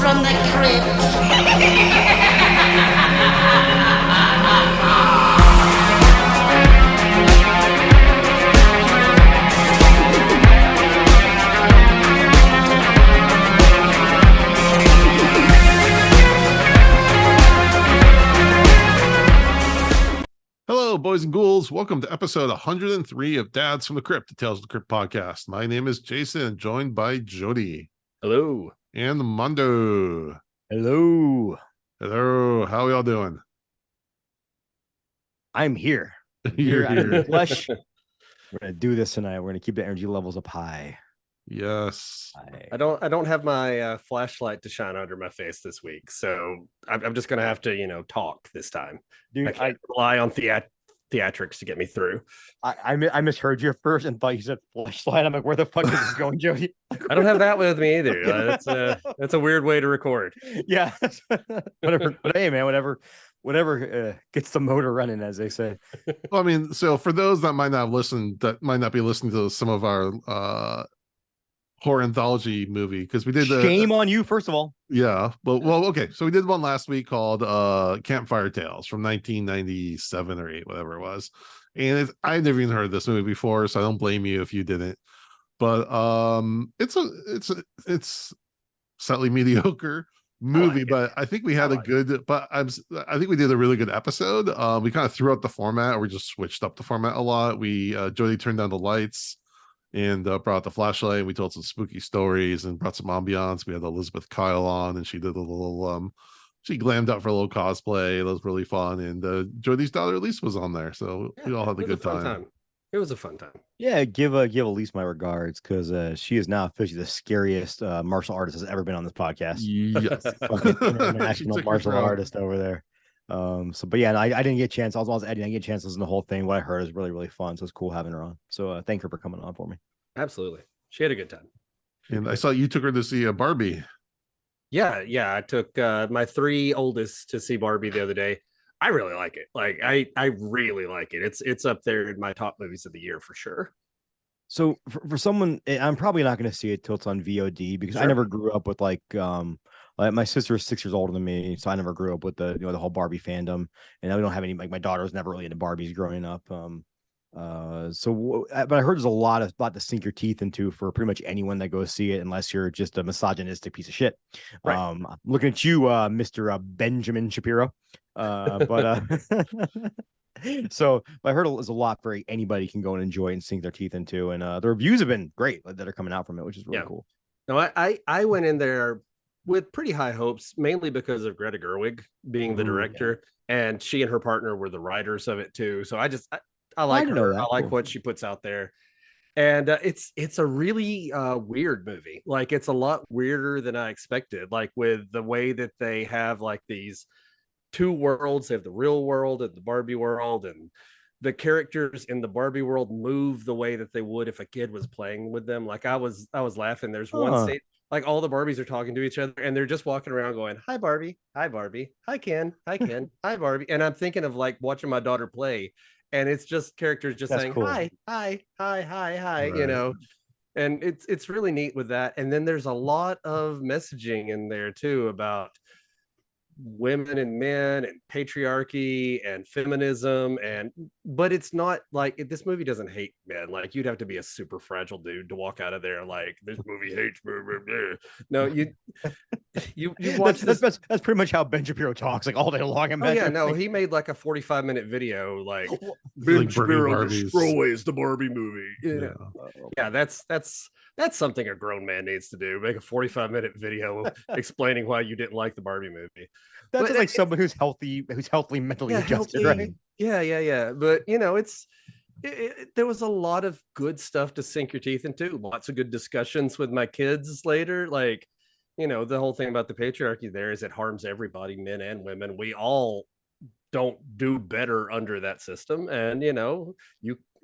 from the Crypt. Hello, boys and ghouls. Welcome to episode 103 of Dads from the Crypt, the Tales of the Crypt podcast. My name is Jason, joined by Jody. Hello. And Mondo. Hello. Hello. How are y'all doing? I'm here. You're I'm in the here. flesh. We're gonna do this tonight. We're gonna keep the energy levels up high. Yes. I don't have my flashlight to shine under my face this week, so I'm just gonna have to talk this time. Dude, I can't rely on theatrics to get me through. I misheard you at first and thought you said flashlight. I'm like, where the fuck is this going, Jody? I don't have that with me either. That's a weird way to record. Yeah. Whatever. But hey, man, whatever gets the motor running, as they say. Well, I mean, so for those that might not be listening to some of our horror anthology movie, because we did shame on you, first of all. Yeah, well, okay. So we did one last week called Campfire Tales from 1997 or 8, whatever it was. And I've never even heard of this movie before, so I don't blame you if you didn't. But it's slightly mediocre movie, but I think we had I think we did a really good episode. We kind of threw out the format, or we just switched up the format a lot. We Jody turned down the lights and brought out the flashlight, and we told some spooky stories and brought some ambiance. We had Elizabeth Kyle on, and she did a little she glammed out for a little cosplay. It was really fun. And Jody's daughter Elise was on there, so we all had a good time. It was a fun time. Yeah, give Elise my regards, because she is now officially the scariest martial artist that's ever been on this podcast. Yes. International martial artist over there. But yeah, I didn't get a chance. I was editing. I didn't get a chance to listen to the whole thing. What I heard is really, really fun. So it's cool having her on. So thank her for coming on for me. Absolutely. She had a good time. And I saw you took her to see Barbie. Yeah. I took my 3 oldest to see Barbie the other day. I really like it. Like I really like it. It's up there in my top movies of the year for sure. So for someone, I'm probably not going to see it till it's on VOD, because I never grew up with like my sister is 6 years older than me, so I never grew up with the whole Barbie fandom, and I don't have any, like, my daughter was never really into Barbies growing up. But I heard there's a lot to sink your teeth into for pretty much anyone that goes see it, unless you're just a misogynistic piece of shit. Right. Looking at you, Mr. Benjamin Shapiro. So I heard there's a lot for anybody can go and enjoy and sink their teeth into, and the reviews have been great that are coming out from it, which is really cool. No, I went in there with pretty high hopes, mainly because of Greta Gerwig being the director, and she and her partner were the writers of it too. So I like her. I like what she puts out there. And it's a really weird movie. Like, it's a lot weirder than I expected. Like, with the way that they have like these 2 worlds. They have the real world and the Barbie world, and the characters in the Barbie world move the way that they would if a kid was playing with them. Like, I was laughing. There's one state, like, all the Barbies are talking to each other, and they're just walking around going, "Hi Barbie, hi Barbie, hi Ken, hi Ken, hi Barbie." And I'm thinking of like watching my daughter play, and it's just characters just saying cool. Hi, Right. and it's really neat with that. And then there's a lot of messaging in there too about women and men and patriarchy and feminism, but it's not like this movie doesn't hate men. Like, you'd have to be a super fragile dude to walk out of there like, this movie hates me. No, you watch that's pretty much how Ben Shapiro talks, like, all day long. He made like a 45-minute video like Ben Shapiro destroys the Barbie movie. That's something a grown man needs to do, make a 45-minute video explaining why you didn't like the Barbie movie. That's just like someone who's healthy mentally adjusted, right? Yeah. But there was a lot of good stuff to sink your teeth into. Lots of good discussions with my kids later. Like, the whole thing about the patriarchy there is it harms everybody, men and women. We all don't do better under that system. And,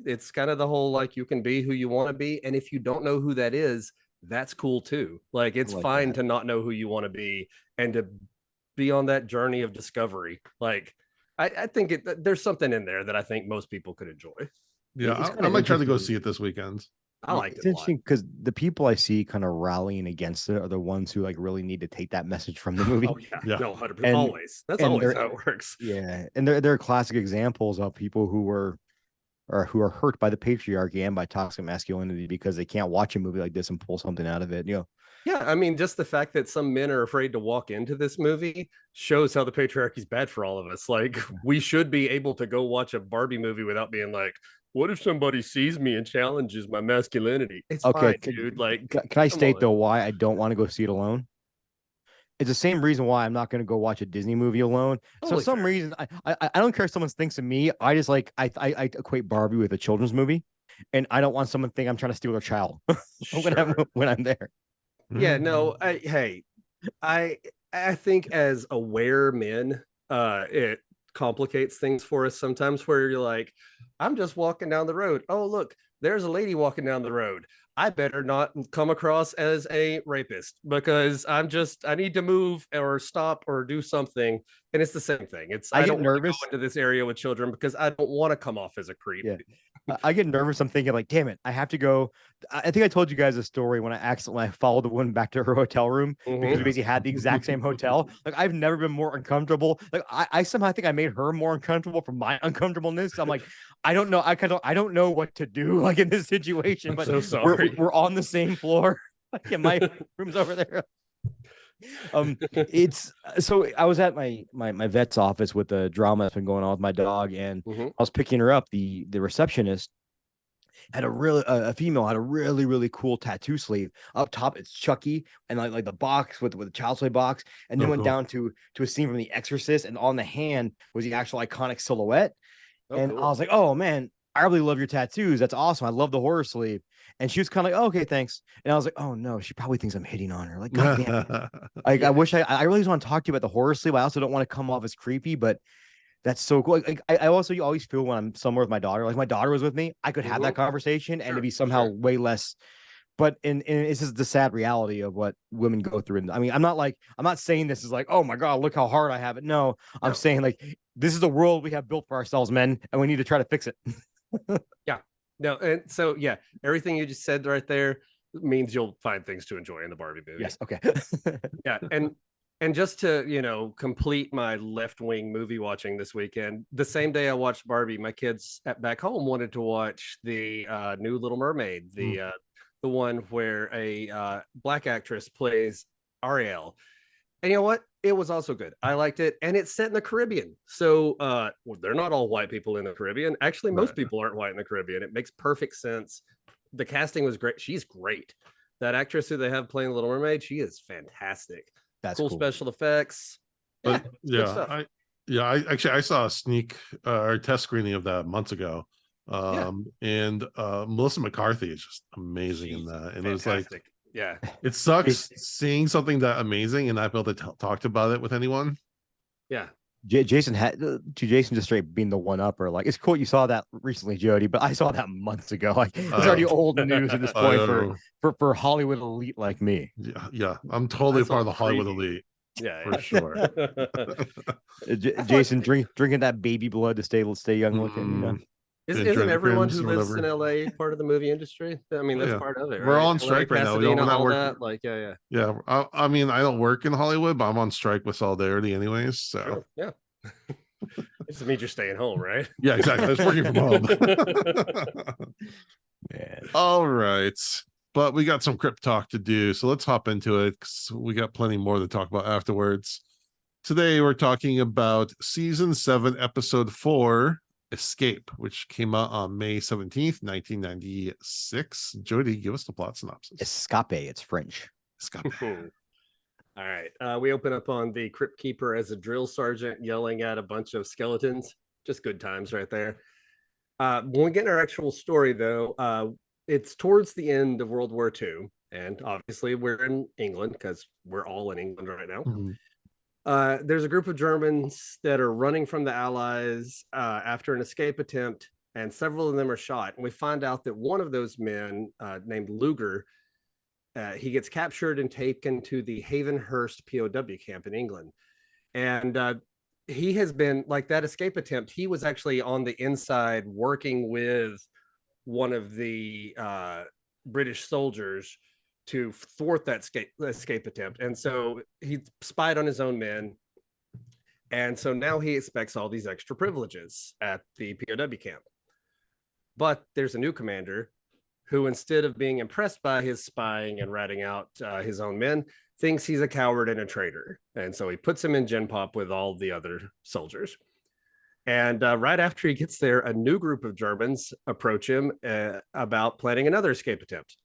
it's kind of the whole, like, you can be who you want to be. And if you don't know who that is, that's cool too. Like, it's fine to not know who you want to be and to be on that journey of discovery. Like, I think there's something in there that I think most people could enjoy. Yeah, I might try to go see it this weekend. I liked It's it a lot. interesting because the people I see kind of rallying against it are the ones who like really need to take that message from the movie. Oh yeah, Yeah. no, 100%. And- Always. That's and always they're- how it works. Yeah, and they're classic examples of people who were or who are hurt by the patriarchy and by toxic masculinity because they can't watch a movie like this and pull something out of it. You know, Yeah, I mean, just the fact that some men are afraid to walk into this movie shows how the patriarchy is bad for all of us. Like, we should be able to go watch a Barbie movie without being like, what if somebody sees me and challenges my masculinity? It's okay, fine, dude. Like, can I come state on. though why I don't want to go see it alone? It's the same reason why I'm not going to go watch a Disney movie alone. So Totally for some fair. reason, I don't care if someone thinks of me. I just like I equate Barbie with a children's movie, and I don't want someone to think I'm trying to steal their child Sure. when I'm there. Yeah, Mm. no, hey, I think as aware men, it complicates things for us sometimes where you're like, I'm just walking down the road. Oh, look, there's a lady walking down the road. I better not come across as a rapist because I need to move or stop or do something. And it's the same thing. I get don't want to nervous. go into this area with children because I don't want to come off as a creep. Yeah. I get nervous. I'm thinking like, damn it, I have to go. I think I told you guys a story when I followed the woman back to her hotel room because we Mhm. basically had the exact same hotel. Like I've never been more uncomfortable. Like I somehow think I made her more uncomfortable from my uncomfortableness. I'm like, I don't know. I don't know what to do like in this situation, I'm but so sorry. we're on the same floor. Like, yeah, my room's over there. It's so I was at my vet's office with the drama that's been going on with my dog, and Mhm. I was picking her up. The receptionist had a female had a really cool tattoo sleeve up top. It's Chucky and like the box with the child's play box, and then Oh, went cool. down to a scene from The Exorcist, and on the hand was the actual iconic silhouette. Oh, And cool. I was like, oh man, I really love your tattoos. That's awesome. I love the horror sleeve. And she was kind of like, oh, okay, thanks. And I was like, oh no, she probably thinks I'm hitting on her. Like, god damn it. Like, Yeah. I wish I really just want to talk to you about the horror sleeve. I also don't want to come off as creepy, but that's so cool. Like, I also you always feel when I'm somewhere with my daughter, like my daughter was with me, I could have that Mhm. conversation and Sure, it'd be somehow sure. way less. But in this is the sad reality of what women go through. And I mean, I'm not saying this is like, oh my God, look how hard I have it. No, I'm No. saying like this is the world we have built for ourselves, men, and we need to try to fix it. No, and so yeah, everything you just said right there means you'll find things to enjoy in the Barbie movie. Yes. Okay. Yeah, and just to complete my left-wing movie watching this weekend, the same day I watched Barbie, my kids back home wanted to watch the new Little Mermaid, the one where a black actress plays Ariel. And you know what? It was also good. I liked it, and it's set in the Caribbean. So well, they're not all white people in the Caribbean. Actually, most Right. people aren't white in the Caribbean. It makes perfect sense. The casting was great. She's great. That actress who they have playing Little Mermaid, she is fantastic. That's cool cool. special effects. But It's good stuff. I saw a sneak or test screening of that months ago. And Melissa McCarthy is just amazing in She's that. And it was like, fantastic. Yeah. it sucks seeing something that amazing and not be able to talked about it with anyone. Yeah. Jason had to Jason just straight being the one upper. Like it's cool you saw that recently, Jody, but I saw that months ago. Like it's already old news at this point for Hollywood elite like me. Yeah. I'm totally I saw part of the Hollywood preview. elite. Yeah, For sure. Jason drinking that baby blood to stay young looking, you know. Isn't everyone who lives whatever. in LA part of the movie industry? I mean, that's Yeah. part of it. We're right? all on LA, strike right now. We're Pasadena, not all working. that. Like, yeah. Yeah. I mean, I don't work in Hollywood, but I'm on strike with Solidarity anyways. So Sure. Yeah. It just means you're staying home, right? yeah, exactly. I was working from home. Yeah. All right. But we got some crypt talk to do. So let's hop into it because we got plenty more to talk about afterwards. Today, we're talking about season 7, episode 4, Escape, which came out on May 17th, 1996. Jody, give us the plot synopsis. Escape, it's French. Escape. All right. We open up on the crypt keeper as a drill sergeant yelling at a bunch of skeletons. Just good times right there. When we get in our actual story, though, it's towards the end of World War II. And obviously, we're in England because we're all in England right now. Mhm. There's a group of Germans that are running from the Allies after an escape attempt, and several of them are shot. And we find out that one of those men, named Luger, he gets captured and taken to the Havenhurst POW camp in England. And he has been, like that escape attempt, he was actually on the inside working with one of the British soldiers to thwart that escape attempt. And so he spied on his own men. And so now he expects all these extra privileges at the POW camp. But there's a new commander who, instead of being impressed by his spying and ratting out his own men, thinks he's a coward and a traitor. And so he puts him in Gen Pop with all the other soldiers. And right after he gets there, a new group of Germans approach him about planning another escape attempt.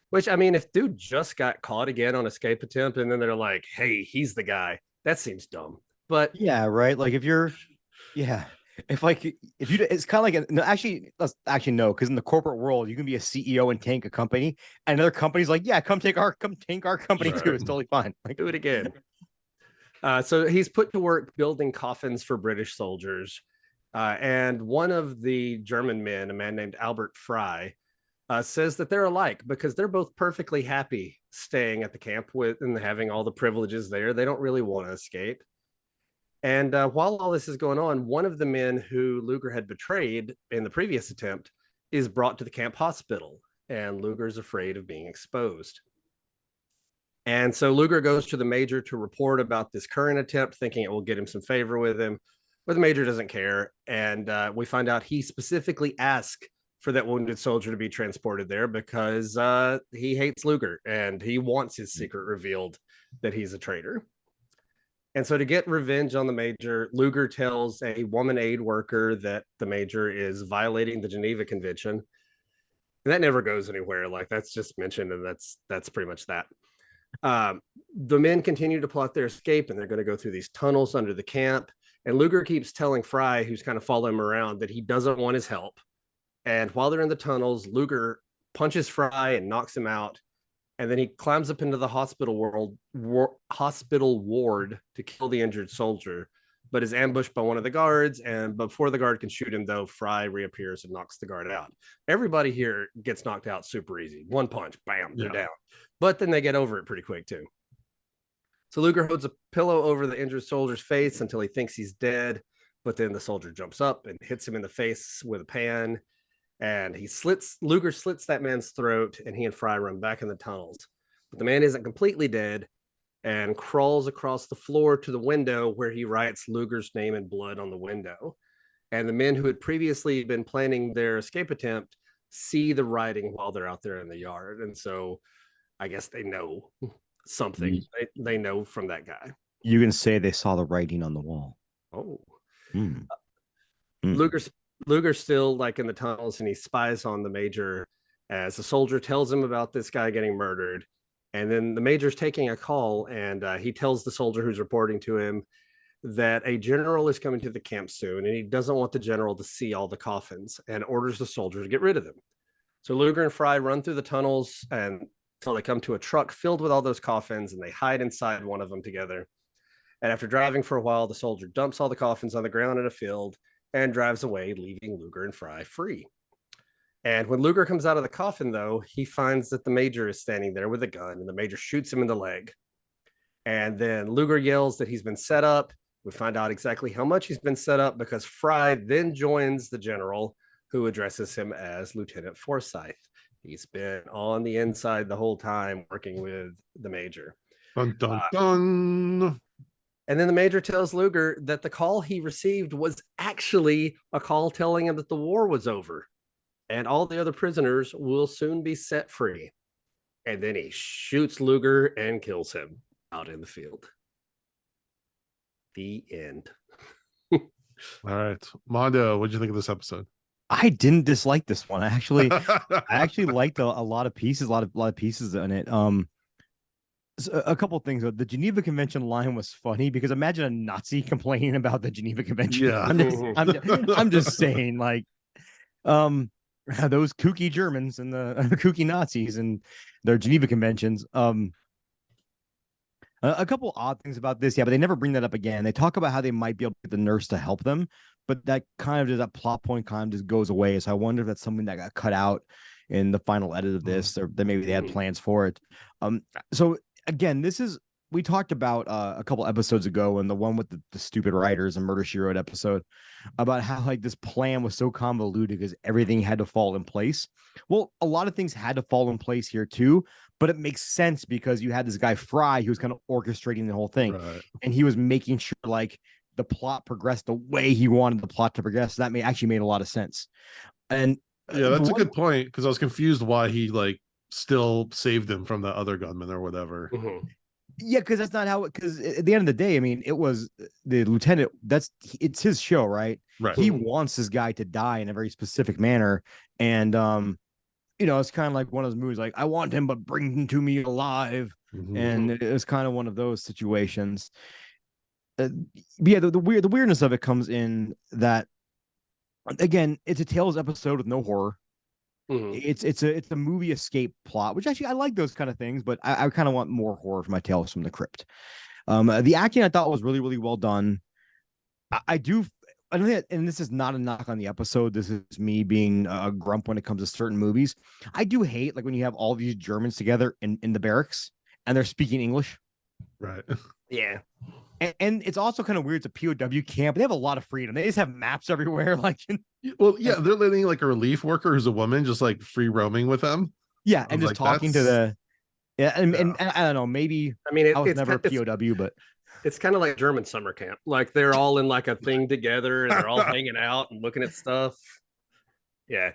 Which, I mean, if dude just got caught again on escape attempt and then they're like, hey, he's the guy, that seems dumb. But yeah, right. Like if you, it's kind of like, no, actually, no, because in the corporate world, you can be a CEO and tank a company, and another company's like, yeah, come tank our company too. It's totally fine. Like, do it again. So he's put to work building coffins for British soldiers. And one of the German men, a man named Albert Fry, says that they're alike because they're both perfectly happy staying at the camp with and having all the privileges there. They don't really want to escape. And while all this is going on, one of the men who Luger had betrayed in the previous attempt is brought to the camp hospital, and Luger's afraid of being exposed. And so Luger goes to the major to report about this current attempt, thinking it will get him some favor with him, but the major doesn't care. And we find out he specifically asked for that wounded soldier to be transported there because he hates Luger and he wants his secret revealed that he's a traitor. And so to get revenge on the major, Luger tells a woman aid worker that the major is violating the Geneva Convention. And that never goes anywhere. Like, that's just mentioned, and that's pretty much that. The men continue to plot their escape, and they're going to go through these tunnels under the camp. And Luger keeps telling Fry, who's kind of following him around, that he doesn't want his help. And while they're in the tunnels, Luger punches Fry and knocks him out. And then he climbs up into the hospital ward to kill the injured soldier, but is ambushed by one of the guards. And before the guard can shoot him, though, Fry reappears and knocks the guard out. Everybody here gets knocked out super easy. One punch, bam, they're down. But then they get over it pretty quick, too. So Luger holds a pillow over the injured soldier's face until he thinks he's dead. But then the soldier jumps up and hits him in the face with a pan. And Luger slits that man's throat, and he and Fry run back in the tunnels. But the man isn't completely dead and crawls across the floor to the window where he writes Luger's name in blood on the window. And the men who had previously been planning their escape attempt see the writing while they're out there in the yard. And so I guess they know something. They know from that guy. You can say they saw the writing on the wall. Oh. Luger's still like in the tunnels, and he spies on the major as the soldier tells him about this guy getting murdered. And then the major's taking a call, and he tells the soldier who's reporting to him that a general is coming to the camp soon, and he doesn't want the general to see all the coffins, and orders the soldier to get rid of them. So Luger and Fry run through the tunnels until they come to a truck filled with all those coffins, and they hide inside one of them together. And after driving for a while, the soldier dumps all the coffins on the ground in a field and drives away, leaving Luger and Fry free. And when Luger comes out of the coffin, though, he finds that the major is standing there with a gun, and the major shoots him in the leg. And then Luger yells that he's been set up. We find out exactly how much he's been set up because Fry then joins the general, who addresses him as Lieutenant Forsyth. He's been on the inside the whole time working with the major. Dun, dun, dun. And then the major tells Luger that the call he received was actually a call telling him that the war was over and all the other prisoners will soon be set free. And then he shoots Luger and kills him out in the field. The end. All right. Mondo, what'd you think of this episode? I didn't dislike this one. I actually liked a lot of pieces, a lot of pieces in it. A couple of things. The Geneva Convention line was funny because imagine a Nazi complaining about the Geneva Convention. Yeah. I'm just saying, like, those kooky Germans and the kooky Nazis and their Geneva Conventions. A couple odd things about this, but they never bring that up again. They talk about how they might be able to get the nurse to help them, but that plot point kind of just goes away. So I wonder if that's something that got cut out in the final edit of this, or that maybe they had plans for it. So again, this is we talked about a couple episodes ago, and the one with the stupid writers and Murder She Wrote episode, about how like this plan was so convoluted because everything had to fall in place. Well, a lot of things had to fall in place here too, but it makes sense because you had this guy Fry who was kind of orchestrating the whole thing, Right. and he was making sure like the plot progressed the way he wanted the plot to progress. So that actually made a lot of sense. And yeah, that's a good point, because I was confused why he like still saved him from the other gunman or whatever. Yeah, because that's not how it, because at the end of the day, I mean, it was the lieutenant, it's his show, right? Right. He wants this guy to die in a very specific manner. And it's kind of like one of those movies, like, I want him, but bring him to me alive. And it was kind of one of those situations. But yeah, the weirdness of it comes in that, again, it's a Tales episode with no horror. It's a movie escape plot, which actually I like those kind of things, but I kind of want more horror for my Tales from the Crypt. The acting I thought was really, really well done. I don't think, and this is not a knock on the episode. This is me being a grump when it comes to certain movies. I do hate like when you have all these Germans together in the barracks and they're speaking English. Right. Yeah. And it's also kind of weird. It's a POW camp. They have a lot of freedom. They just have maps everywhere. Like, well, yeah, they're letting like a relief worker who's a woman just like free roaming with them. Yeah, and just like, talking to the and I don't know. Maybe I mean, I was never a POW, but it's kind of like German summer camp. Like they're all in like a thing together, and they're all hanging out and looking at stuff. Yeah,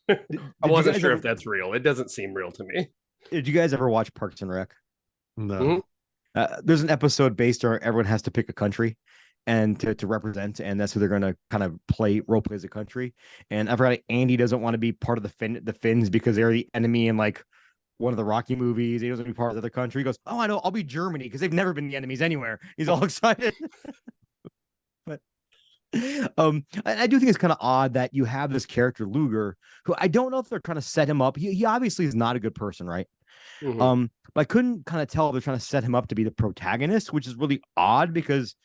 I wasn't sure if that's real. It doesn't seem real to me. Did you guys ever watch Parks and Rec? No. There's an episode based on everyone has to pick a country and to represent, and that's who they're going to kind of role play as a country. And I forgot, Andy doesn't want to be part of the Finns because they're the enemy in like one of the Rocky movies. He doesn't want to be part of the other country. He goes, "Oh, I know, I'll be Germany," because they've never been the enemies anywhere. He's all excited. But I do think it's kind of odd that you have this character Luger, who I don't know if they're trying to set him up. He obviously is not a good person, right? But I couldn't kind of tell if they're trying to set him up to be the protagonist, which is really odd because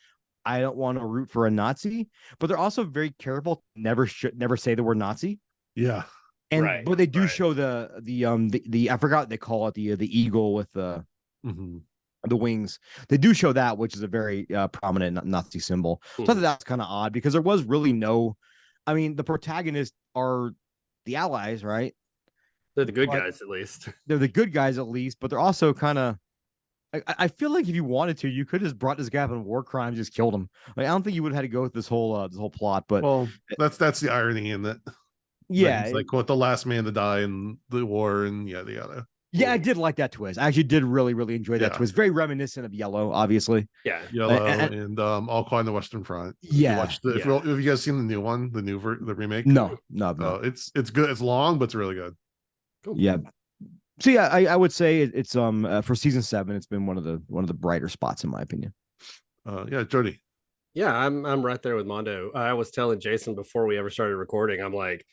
I don't want to root for a Nazi, but they're also very careful. Never say the word Nazi. Yeah. And but they do show the I forgot what they call it, the eagle with the wings. They do show that, which is a very prominent Nazi symbol. So I thought that's kind of odd because there was really no, I mean, the protagonists are the Allies, right? They're the good guys, at least. They're the good guys, at least, but they're also kind of. I feel like if you wanted to, you could have just brought this guy up in war crimes, just killed him. Like, I don't think you would have had to go with this whole plot. But well, that's the irony in that. Yeah, it's like what the last man to die in the war, and yada yada. Yeah, I did like that twist. I actually did really, really enjoy that twist. Very reminiscent of Yellow, obviously. Yeah, Yellow and All Quiet on the Western Front. Yeah, if you guys seen the new one, the remake? No. It's good. It's long, but it's really good. Cool. Yeah. So yeah, I would say it's for season 7, it's been one of the brighter spots in my opinion. Yeah, Jody. Yeah, I'm right there with Mondo. I was telling Jason before we ever started recording, I'm like,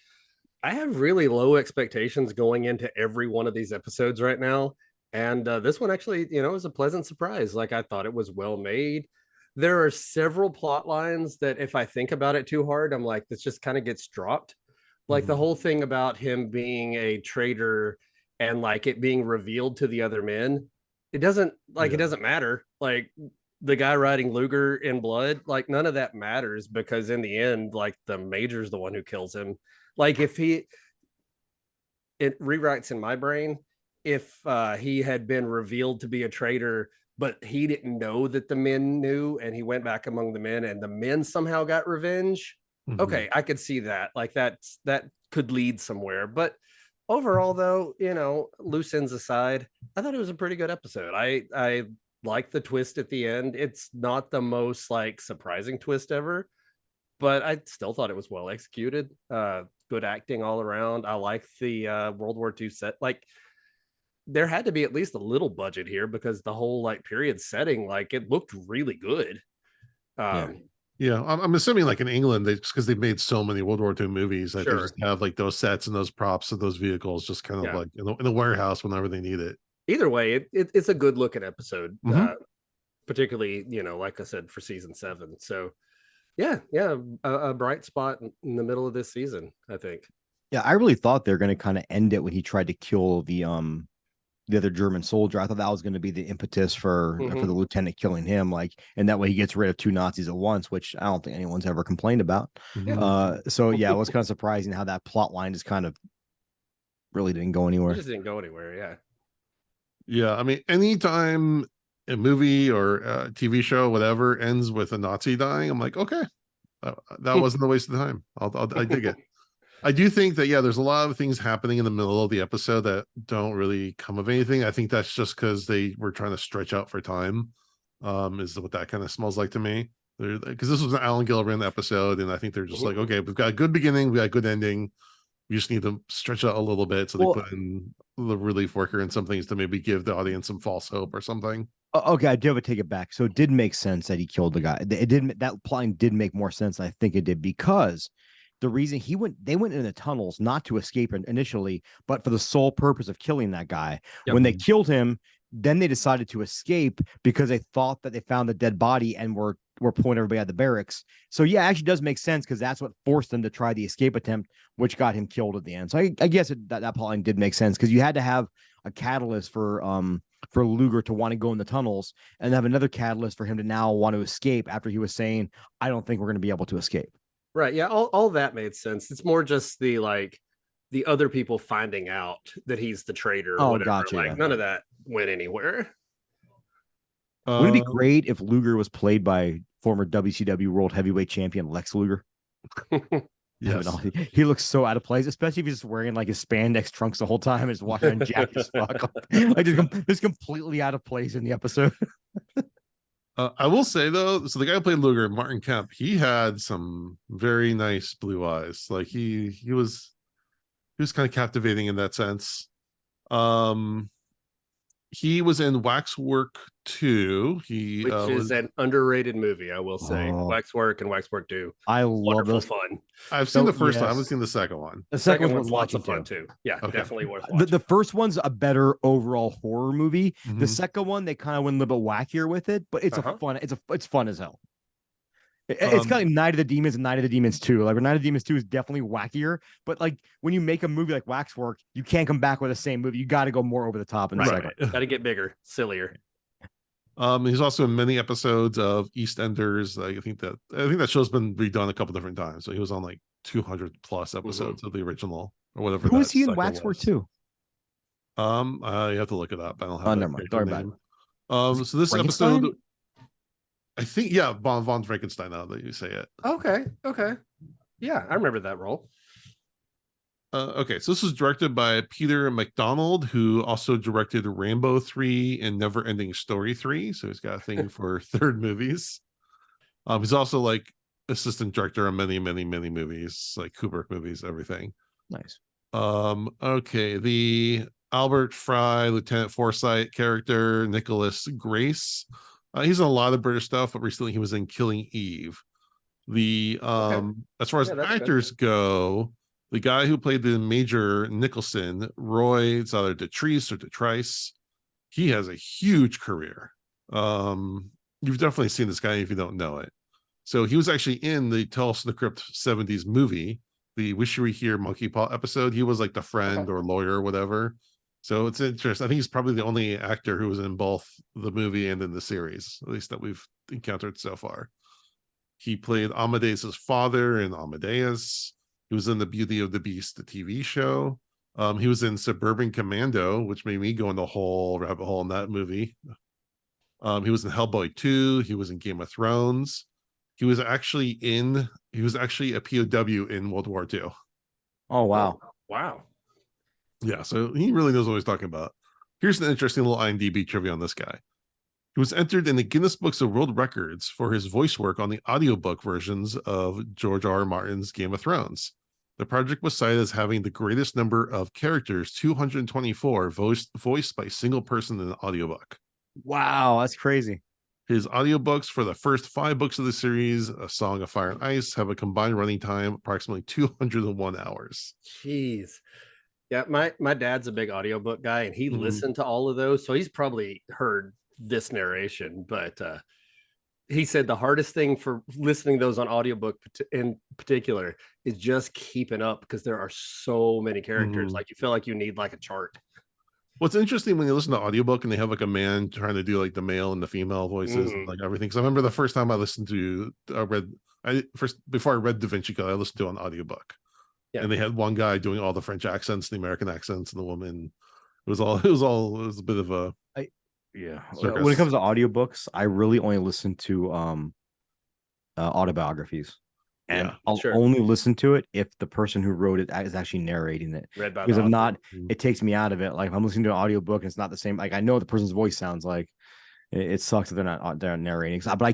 I have really low expectations going into every one of these episodes right now. And this one actually, was a pleasant surprise. Like, I thought it was well made. There are several plot lines that if I think about it too hard, I'm like, this just kind of gets dropped. Like the whole thing about him being a traitor and like it being revealed to the other men. It doesn't matter. Like the guy riding Luger in blood, like none of that matters because in the end, like the major's the one who kills him. Like if it rewrites in my brain, if he had been revealed to be a traitor, but he didn't know that the men knew and he went back among the men and the men somehow got revenge. Okay, I could see that. Like that could lead somewhere. But overall, though, loose ends aside, I thought it was a pretty good episode. I like the twist at the end. It's not the most like surprising twist ever, but I still thought it was well executed. Good acting all around. I like the World War II set. Like there had to be at least a little budget here because the whole like period setting, like it looked really good. Yeah, I'm assuming like in England, just because they've made so many World War II movies, that they just have like those sets and those props of those vehicles just kind of like in the warehouse whenever they need it. Either way, it's a good looking episode, particularly, like I said, for season 7. So yeah, a bright spot in the middle of this season, I think. Yeah, I really thought they were going to kind of end it when he tried to kill the the other German soldier. I thought that was going to be the impetus for the lieutenant killing him, like, and that way he gets rid of 2 Nazis at once, which I don't think anyone's ever complained about. So yeah, it was kind of surprising how that plot line just kind of really didn't go anywhere. It just didn't go anywhere. Yeah. Yeah, I mean, anytime a movie or a TV show, whatever, ends with a Nazi dying, I'm like, okay, that wasn't a waste of time. I dig it. I do think that, yeah, there's a lot of things happening in the middle of the episode that don't really come of anything. I think that's just because they were trying to stretch out for time, is what that kind of smells like to me. Because this was an Alan Gillibrand episode, and I think they're just like, okay, we've got a good beginning, we got a good ending. We just need to stretch out a little bit, so they put in the relief worker and some things to maybe give the audience some false hope or something. Okay, I do have to take it back. So it did make sense that he killed the guy. It didn't. That line did make more sense than I think it did, because the reason they went in the tunnels not to escape initially, but for the sole purpose of killing that guy. Yep. When they killed him, then they decided to escape because they thought that they found the dead body and were pulling everybody out of the barracks. So yeah, it actually does make sense, because that's what forced them to try the escape attempt, which got him killed at the end. So I guess that plot line did make sense, because you had to have a catalyst for Luger to want to go in the tunnels, and have another catalyst for him to now want to escape after he was saying, I don't think we're going to be able to escape. Right. Yeah. All that made sense. It's more just the other people finding out that he's the traitor. Or whatever. Gotcha. Like, none of that went anywhere. Wouldn't it be great if Luger was played by former WCW World Heavyweight Champion Lex Luger? Yes. He looks so out of place, especially if he's just wearing like his spandex trunks the whole time and just walking around jacked as fuck. Like just completely out of place in the episode. I will say though, so the guy who played Luger, Martin Kemp, he had some very nice blue eyes. Like he was kind of captivating in that sense. He was in Waxwork 2. Which is an underrated movie, I will say. Waxwork and Waxwork 2. I love those. Fun. I've seen the first one. I haven't seen the second one. The second one's lots of fun too. Yeah, okay. Definitely worth watching. The first one's a better overall horror movie. The second one, they kind of went a little bit wackier with it, but it's it's fun as hell. It's kind of like Night of the Demons and Night of the Demons 2. Like, Night of the Demons 2 is definitely wackier, but like when you make a movie like Waxwork, you can't come back with the same movie. You got to go more over the top in the second. Got to get bigger, sillier. He's also in many episodes of EastEnders. I think that show's been redone a couple different times. So he was on like 200 plus episodes of the original or whatever. Who was he in Waxwork 2? You have to look it up. I don't have. Never mind. Sorry about it. So this episode, I think, yeah, von Frankenstein, now that you say it. Okay. Yeah, I remember that role. Okay, so this was directed by Peter MacDonald, who also directed Rambo 3 and Never Ending Story 3. So he's got a thing for third movies. He's also like assistant director on many, many, many movies, like Kubrick movies, everything. Nice. Okay, the Albert Fry, Lieutenant Forsyth character, Nickolas Grace. He's in a lot of British stuff, but recently he was in Killing Eve. As far as actors go, the guy who played the Major Nicholson, Roy, it's either Dotrice, he has a huge career. You've definitely seen this guy if you don't know it. So he was actually in the Tales From The Crypt 70s movie, the Wish You Were Here Monkey Paw episode. He was like the friend or lawyer or whatever. So it's interesting. I think he's probably the only actor who was in both the movie and in the series, at least that we've encountered so far. He played Amadeus's father in Amadeus. He was in The Beauty of the Beast, the TV show. He was in Suburban Commando, which made me go in the whole rabbit hole in that movie. He was in Hellboy 2. He was in Game of Thrones. He was actually a POW in World War II. Oh, wow. Wow. Yeah, so he really knows what he's talking about. Here's an interesting little IMDb trivia on this guy. He was entered in the Guinness Books of World Records for his voice work on the audiobook versions of George R. R. Martin's Game of Thrones. The project was cited as having the greatest number of characters, 224, voiced by a single person in an audiobook. Wow, that's crazy. His audiobooks for the first 5 books of the series, A Song of Fire and Ice, have a combined running time approximately 201 hours. Jeez. Yeah, my dad's a big audiobook guy, and he listened to all of those, so he's probably heard this narration, but he said the hardest thing for listening those on audiobook in particular is just keeping up, because there are so many characters. Like, you feel like you need like a chart. What's interesting when you listen to audiobook and they have like a man trying to do like the male and the female voices and like everything. Because I remember the first time I listened to before I read Da Vinci Code, I listened to an audiobook. Yeah. And they had one guy doing all the French accents, the American accents, and the woman. It was a bit of a circus. When it comes to audiobooks, I really only listen to autobiographies. And I'll only listen to it if the person who wrote it is actually narrating it. Because if not, it takes me out of it. Like if I'm listening to an audiobook and it's not the same, like I know what the person's voice sounds like. It sucks that they're narrating. But I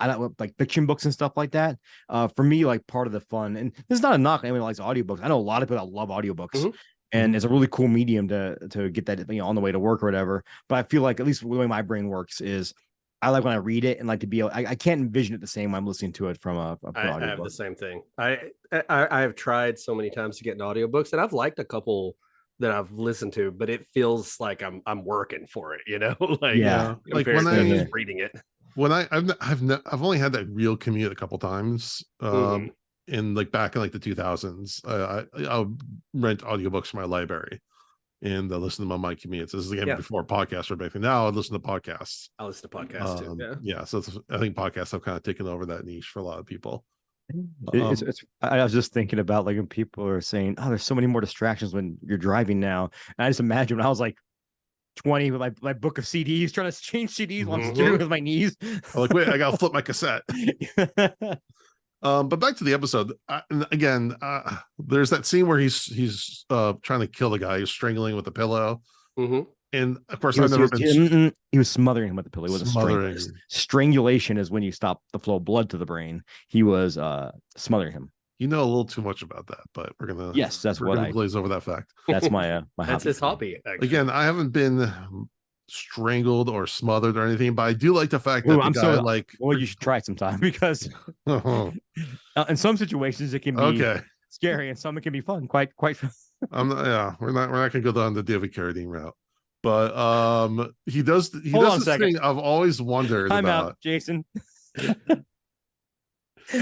don't like fiction books and stuff like that. For me, like part of the fun, and this is not a knock anyone likes audiobooks. I know a lot of people that love audiobooks. And it's a really cool medium to get that on the way to work or whatever. But I feel like at least the way my brain works is I like when I read it and like to be able, I can't envision it the same when I'm listening to it from a I have the same thing. I have tried so many times to get into audiobooks, and I've liked a couple that I've listened to, but it feels like I'm working for it, like when I'm just reading it. When I've only had that real commute a couple times. In like back in like the 2000s, I'll rent audiobooks from my library and listen to them on my commutes. This is again before podcasts or anything. Now I listen to podcasts. I listen to podcasts too. Yeah. So I think podcasts have kind of taken over that niche for a lot of people. I was just thinking about like when people are saying, "Oh, there's so many more distractions when you're driving now." And I just imagine when I was like 20 with my book of CDs, trying to change CDs while I'm steering with my knees. I'm like, wait, I gotta flip my cassette. But back to the episode. Again, there's that scene where he's trying to kill the guy. He's strangling with a pillow. And of course, he was smothering him with the pillow. He wasn't strangling. Strangulation is when you stop the flow of blood to the brain. He was smothering him. You know a little too much about that, but we're gonna glaze over that fact. That's my that's his hobby. Actually. Again, I haven't been strangled or smothered or anything, but I do like the fact that well, you should try it sometime because in some situations it can be scary and some it can be fun. Quite we're not gonna go down the David Carradine route, but he does this thing I've always wondered Time about. out, Jason.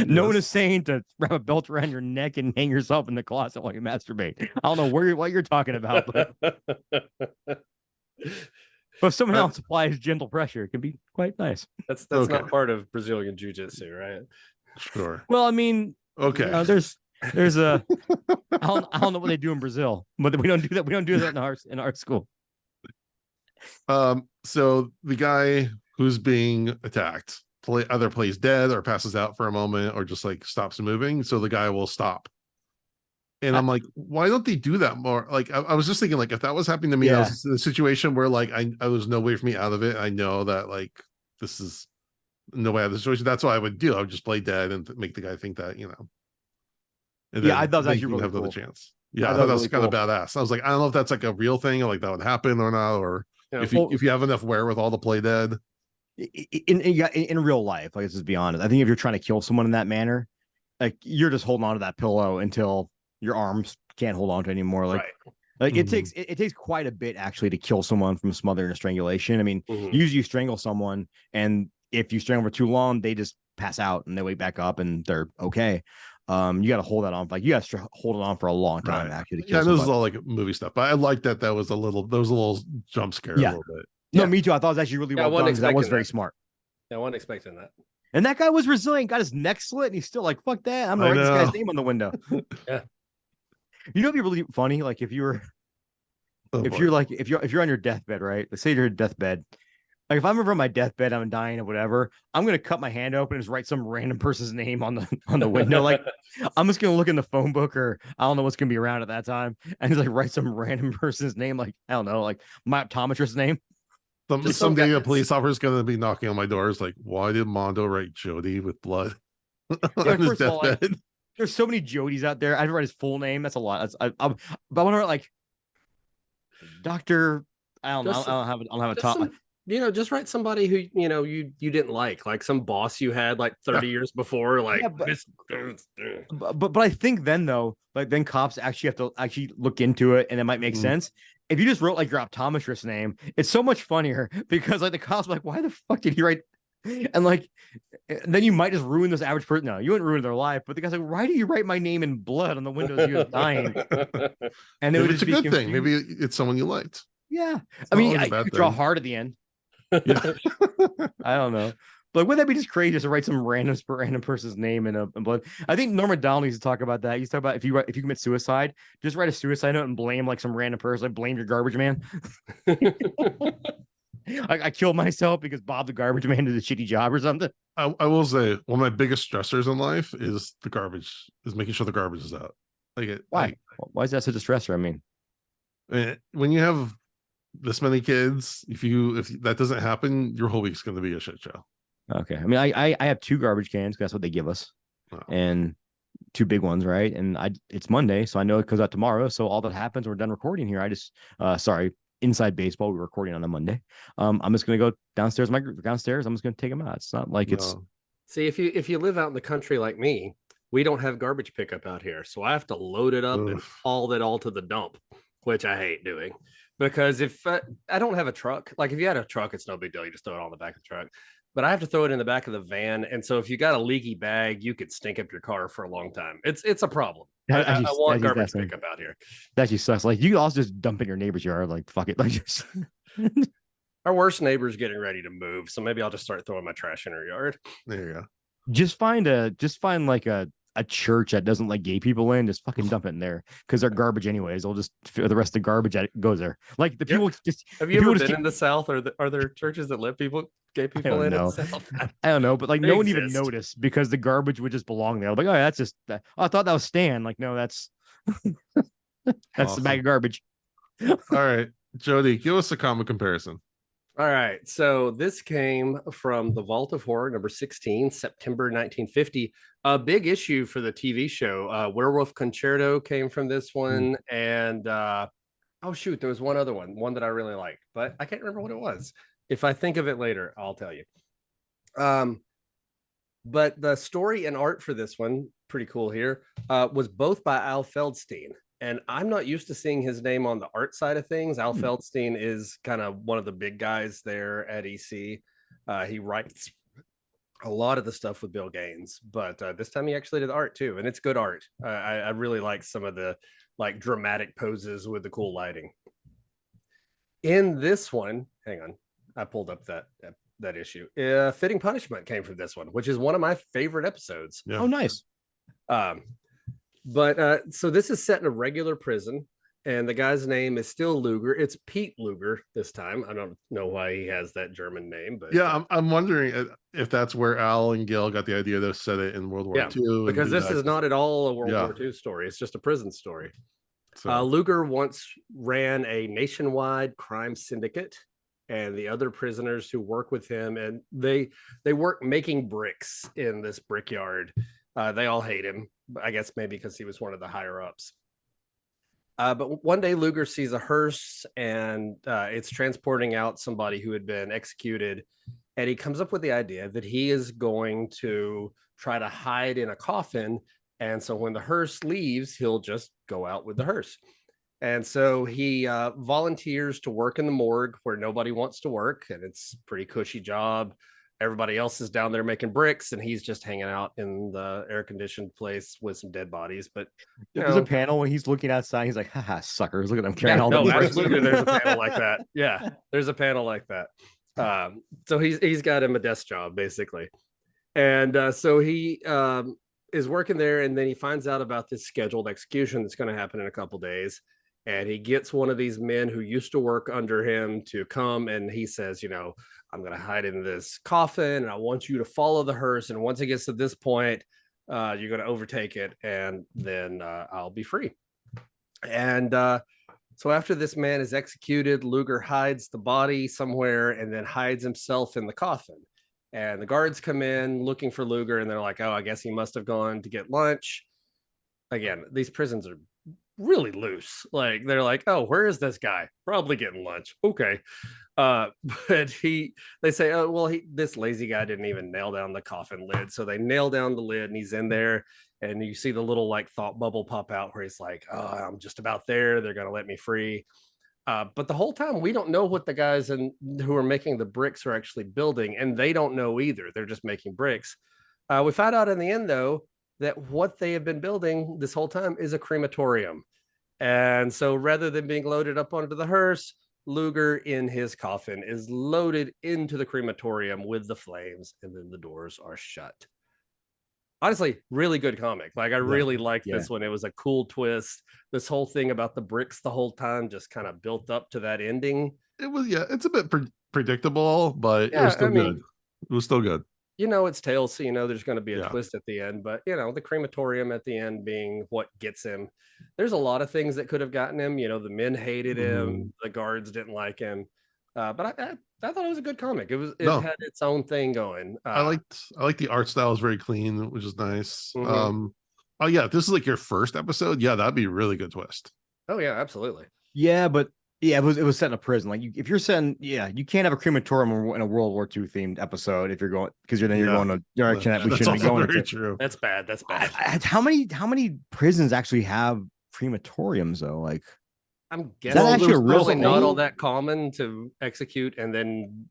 No one is saying to wrap a belt around your neck and hang yourself in the closet while you masturbate. I don't know what you're talking about, but if someone else applies gentle pressure, it can be quite nice. That's not part of Brazilian jiu-jitsu, right? Sure. Well, I mean, there's a I don't know what they do in Brazil, but we don't do that. We don't do that in our school. So the guy who's being attacked either plays dead or passes out for a moment or just like stops moving. So the guy will stop. And I'm like, why don't they do that more? Like, I was just thinking, like, if that was happening to me, I was in a situation where, like, I was no way for me out of it. I know that, like, this is no way out of the situation. That's what I would do. I would just play dead and make the guy think that, And I thought that was actually really cool. Another chance. Yeah, I thought that was kind of badass. I was like, I don't know if that's like a real thing or like that would happen or not, or if you have enough wherewithal to play dead. In real life, like, let's just be honest. I think if you're trying to kill someone in that manner, like, you're just holding on to that pillow until your arms can't hold on to it anymore. Like it takes quite a bit actually to kill someone from smothering or strangulation. I mean, usually you strangle someone, and if you strangle for too long, they just pass out and they wake back up and they're okay. You got to hold that on, like you got to hold it on for a long time actually. To kill this is all like movie stuff, but I like that was a little jump scare a little bit. No, me too. I thought it was actually really well done because that was very smart. I wasn't expecting that. And that guy was resilient, got his neck slit, and he's still like, fuck that. I'm gonna write this guy's name on the window. Yeah. You know, it'd be really funny, like if you're on your deathbed, right? Let's say you're in deathbed. Like if I'm ever on my deathbed, I'm dying or whatever, I'm gonna cut my hand open and just write some random person's name on the window. Like I'm just gonna look in the phone book, or I don't know what's gonna be around at that time, and just like write some random person's name, like I don't know, like my optometrist's name. Someday a police officer is going to be knocking on my doors like, why did Mondo write Jody with blood on his deathbed? There's so many Jodys out there. I'd write his full name. That's a lot. But I want to write like Dr. I don't know. I don't have a top. Just write somebody who you didn't like some boss you had like 30 years before. Like, but I think then though, like then cops actually have to actually look into it, and it might make sense. If you just wrote like your optometrist's name, it's so much funnier because like the cops are like, why the fuck did he write? And like, then you might just ruin this average person. No, you wouldn't ruin their life, but the guy's like, why do you write my name in blood on the windows? He was dying, and it's a good thing. Maybe it's someone you liked. Yeah. It's I not mean, always a I bad could draw thing. hard at the end. Yeah. I don't know. But wouldn't that be just crazy just to write some random person's name in blood? I think Norm Macdonald used to talk about that. He used to talk about if you commit suicide, just write a suicide note and blame like some random person, like blame your garbage man. I killed myself because Bob the garbage man did a shitty job or something. I will say one of my biggest stressors in life is the garbage, is making sure the garbage is out. Why? Why is that such a stressor? I mean, when you have this many kids, if that doesn't happen, your whole week's going to be a shit show. okay. I mean, I have 2 garbage cans. That's what they give us, and 2 big ones, right? And it's Monday, so I know it goes out tomorrow. So all that happens, we're done recording here. I just sorry, inside baseball, we're recording on a Monday. I'm just gonna go downstairs. Downstairs, I'm just gonna take them out. It's not like it's. See, if you live out in the country like me, we don't have garbage pickup out here, so I have to load it up and haul it all to the dump, which I hate doing. Because if I don't have a truck, like if you had a truck, it's no big deal. You just throw it on the back of the truck. But I have to throw it in the back of the van. And so if you got a leaky bag, you could stink up your car for a long time. It's a problem. I want garbage pickup out here. That actually sucks. Like you also just dump in your neighbor's yard. Like fuck it. Like just our worst neighbor's getting ready to move. So maybe I'll just start throwing my trash in her yard. There you go. Just find like a church that doesn't let gay people in, just fucking dump it in there because they're garbage anyways. They'll just the rest of the garbage that goes there. Like the people just have you ever been in the South, or are there churches that let gay people in the South? I don't know, but like no one even noticed because the garbage would just belong there. Like, oh, that's just oh, I thought that was Stan. Like, no, that's that's the bag of garbage. All right, Jody, give us a comic comparison. All right, so this came from The Vault of Horror, number 16, September 1950. A big issue for the TV show. Werewolf Concerto came from this one, and oh shoot, there was one other one that I really liked, but I can't remember what it was. If I think of it later, I'll tell you. But the story and art for this one, pretty cool here, was both by Al Feldstein. And I'm not used to seeing his name on the art side of things. Al Feldstein is kind of one of the big guys there at EC. He writes a lot of the stuff with Bill Gaines, but this time he actually did the art too. And it's good art. I really like some of the like dramatic poses with the cool lighting. In this one, hang on, I pulled up that issue. Fitting Punishment came from this one, which is one of my favorite episodes. Yeah. Oh, nice. But so this is set in a regular prison, and the guy's name is still Luger. It's Pete Luger this time. I don't know why he has that German name, but yeah, I'm wondering if that's where Al and Gil got the idea to set it in World War II. Because this is not at all a World War II story. It's just a prison story. So. Luger once ran a nationwide crime syndicate, and the other prisoners who work with him, and they work making bricks in this brickyard. They all hate him, I guess maybe because he was one of the higher ups. But one day Luger sees a hearse, and it's transporting out somebody who had been executed. And he comes up with the idea that he is going to try to hide in a coffin. And so when the hearse leaves, he'll just go out with the hearse. And so he volunteers to work in the morgue where nobody wants to work. And it's a pretty cushy job. Everybody else is down there making bricks, and he's just hanging out in the air-conditioned place with some dead bodies. But there's a panel when he's looking outside. He's like, haha, suckers. Look at them carrying all the bricks. Absolutely, there's a panel like that. Yeah, there's a panel like that. So he's got him a desk job, basically. And so he is working there, and then he finds out about this scheduled execution that's going to happen in a couple days. And he gets one of these men who used to work under him to come, and he says, I'm going to hide in this coffin, and I want you to follow the hearse. And once it gets to this point, you're going to overtake it, and then I'll be free. And so after this man is executed, Luger hides the body somewhere and then hides himself in the coffin. And the guards come in looking for Luger, and they're like, oh, I guess he must have gone to get lunch. Again, these prisons are really loose. Like they're like, oh, where is this guy? Probably getting lunch. Okay. But they say, oh, well, this lazy guy didn't even nail down the coffin lid. So they nail down the lid, and he's in there, and you see the little like thought bubble pop out where he's like, oh, I'm just about there. They're going to let me free. But the whole time we don't know what the guys who are making the bricks are actually building, and they don't know either. They're just making bricks. We found out in the end, though, that what they have been building this whole time is a crematorium. And so rather than being loaded up onto the hearse, Luger in his coffin is loaded into the crematorium with the flames, and then the doors are shut. Honestly, really good comic. Like I really liked this one. It was a cool twist. This whole thing about the bricks the whole time just kind of built up to that ending. It was, it's a bit predictable, but it was still good. It was still good. It's Tales, so there's going to be a twist at the end, but the crematorium at the end being what gets him. There's a lot of things that could have gotten him. The men hated him, the guards didn't like him, but I thought it was a good comic. It had its own thing going. I like the art style is very clean, which is nice. Oh yeah, if this is like your first episode, that'd be a really good twist. Oh yeah, absolutely. Yeah, but it was set in a prison. Like if you're setting, you can't have a crematorium in a World War II themed episode if you're going, because you're going to direction that we shouldn't be going to. True. That's bad. That's bad. How many prisons actually have crematoriums though? Like, I'm guessing that actually really not all that common to execute and then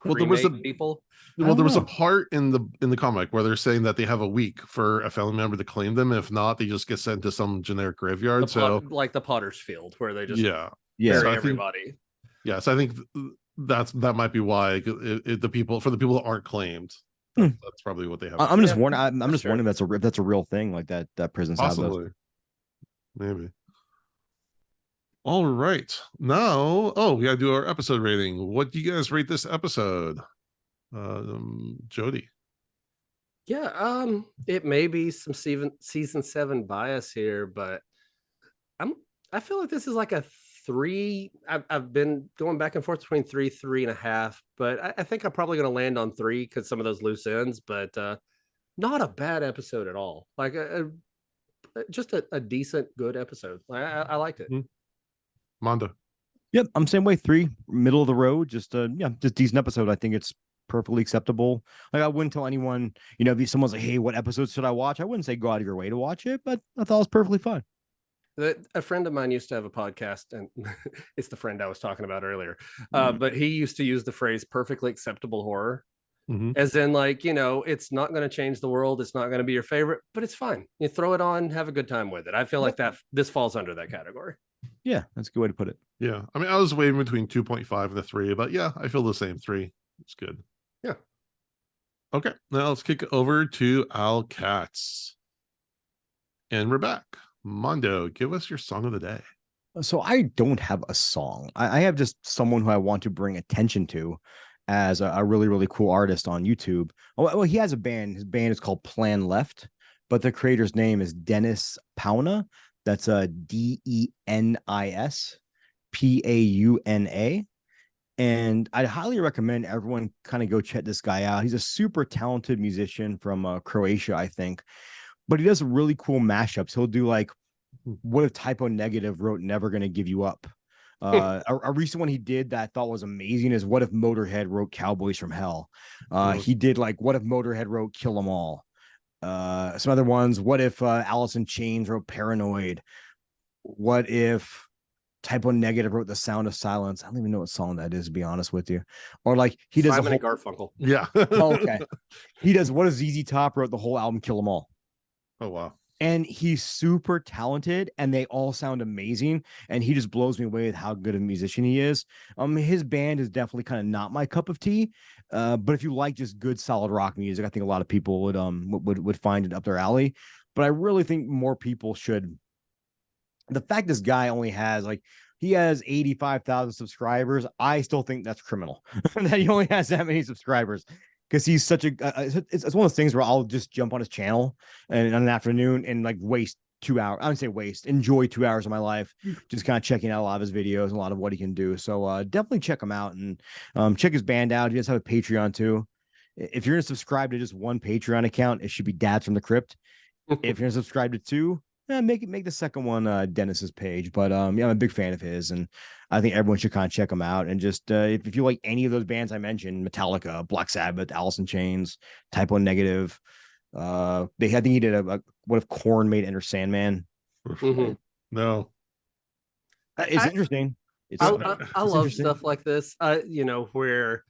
cremate people. Well, there was a part in the comic where they're saying that they have a week for a family member to claim them. If not, they just get sent to some generic graveyard. Like the Potter's Field, where they just so everybody. So I think that might be why the people that aren't claimed. That's probably what they have. I'm just wondering. I'm just wondering if that's a real thing, like that prison possibly. Maybe. All right. Now, we gotta do our episode rating. What do you guys rate this episode? Jody. It may be some season 7 bias here, but I feel like this is like a 3. I've been going back and forth between 3.5, but I think I'm probably going to land on 3 because some of those loose ends, but not a bad episode at all. Like just a decent, good episode. I liked it. Mondo. Yep, I'm same way. 3, middle of the road. Just decent episode. I think it's perfectly acceptable. Like I wouldn't tell anyone, if someone's like, "Hey, what episodes should I watch?" I wouldn't say go out of your way to watch it, but I thought it was perfectly fun. A friend of mine used to have a podcast, and it's the friend I was talking about earlier. But he used to use the phrase "perfectly acceptable horror," as in like, it's not going to change the world, it's not going to be your favorite, but it's fine. You throw it on, have a good time with it. I feel like this falls under that category. Yeah, that's a good way to put it. Yeah, I mean, I was wavering between 2.5 and a 3, but I feel the same. 3. It's good. Yeah. Okay, now let's kick it over to Al Katz, and we're back. Mondo, give us your song of the day. So I don't have a song. I have just someone who I want to bring attention to as a really, really cool artist on YouTube. Well, he has a band. His band is called Plan Left, but the creator's name is Dennis Pauna. That's a DENIS PAUNA. And I'd highly recommend everyone kind of go check this guy out. He's a super talented musician from Croatia, I think. But he does really cool mashups. He'll do like, what if Typo Negative wrote Never Gonna Give You Up? A recent one he did that I thought was amazing is what if Motorhead wrote Cowboys from Hell? He did like, what if Motorhead wrote Kill 'Em All? Some other ones, what if Alice in Chains wrote Paranoid? What if Typo Negative wrote The Sound of Silence? I don't even know what song that is, to be honest with you. Or like he does Simon and Garfunkel. Yeah. Okay. He does, what if ZZ Top wrote the whole album Kill 'Em All? Oh wow. And he's super talented and they all sound amazing. And he just blows me away with how good a musician he is. His band is definitely kind of not my cup of tea. But if you like just good solid rock music, I think a lot of people would find it up their alley. But I really think more people should. The fact this guy only has he has 85,000 subscribers. I still think that's criminal that he only has that many subscribers. Because he's such it's one of those things where I'll just jump on his channel and on an afternoon and like waste 2 hours. I wouldn't say waste, enjoy 2 hours of my life, just kind of checking out a lot of his videos and a lot of what he can do. So definitely check him out and check his band out. He does have a Patreon too. If you're going to subscribe to just one Patreon account, it should be Dads from the Crypt. If you're going to subscribe to 2, make the second one Dennis's page. But I'm a big fan of his, and I think everyone should kind of check him out. And just if you like any of those bands I mentioned, Metallica, Black Sabbath, Alice in Chains, Typo Negative, I think he did a what if Korn made Enter Sandman? No, it's interesting. I love stuff like this. Where.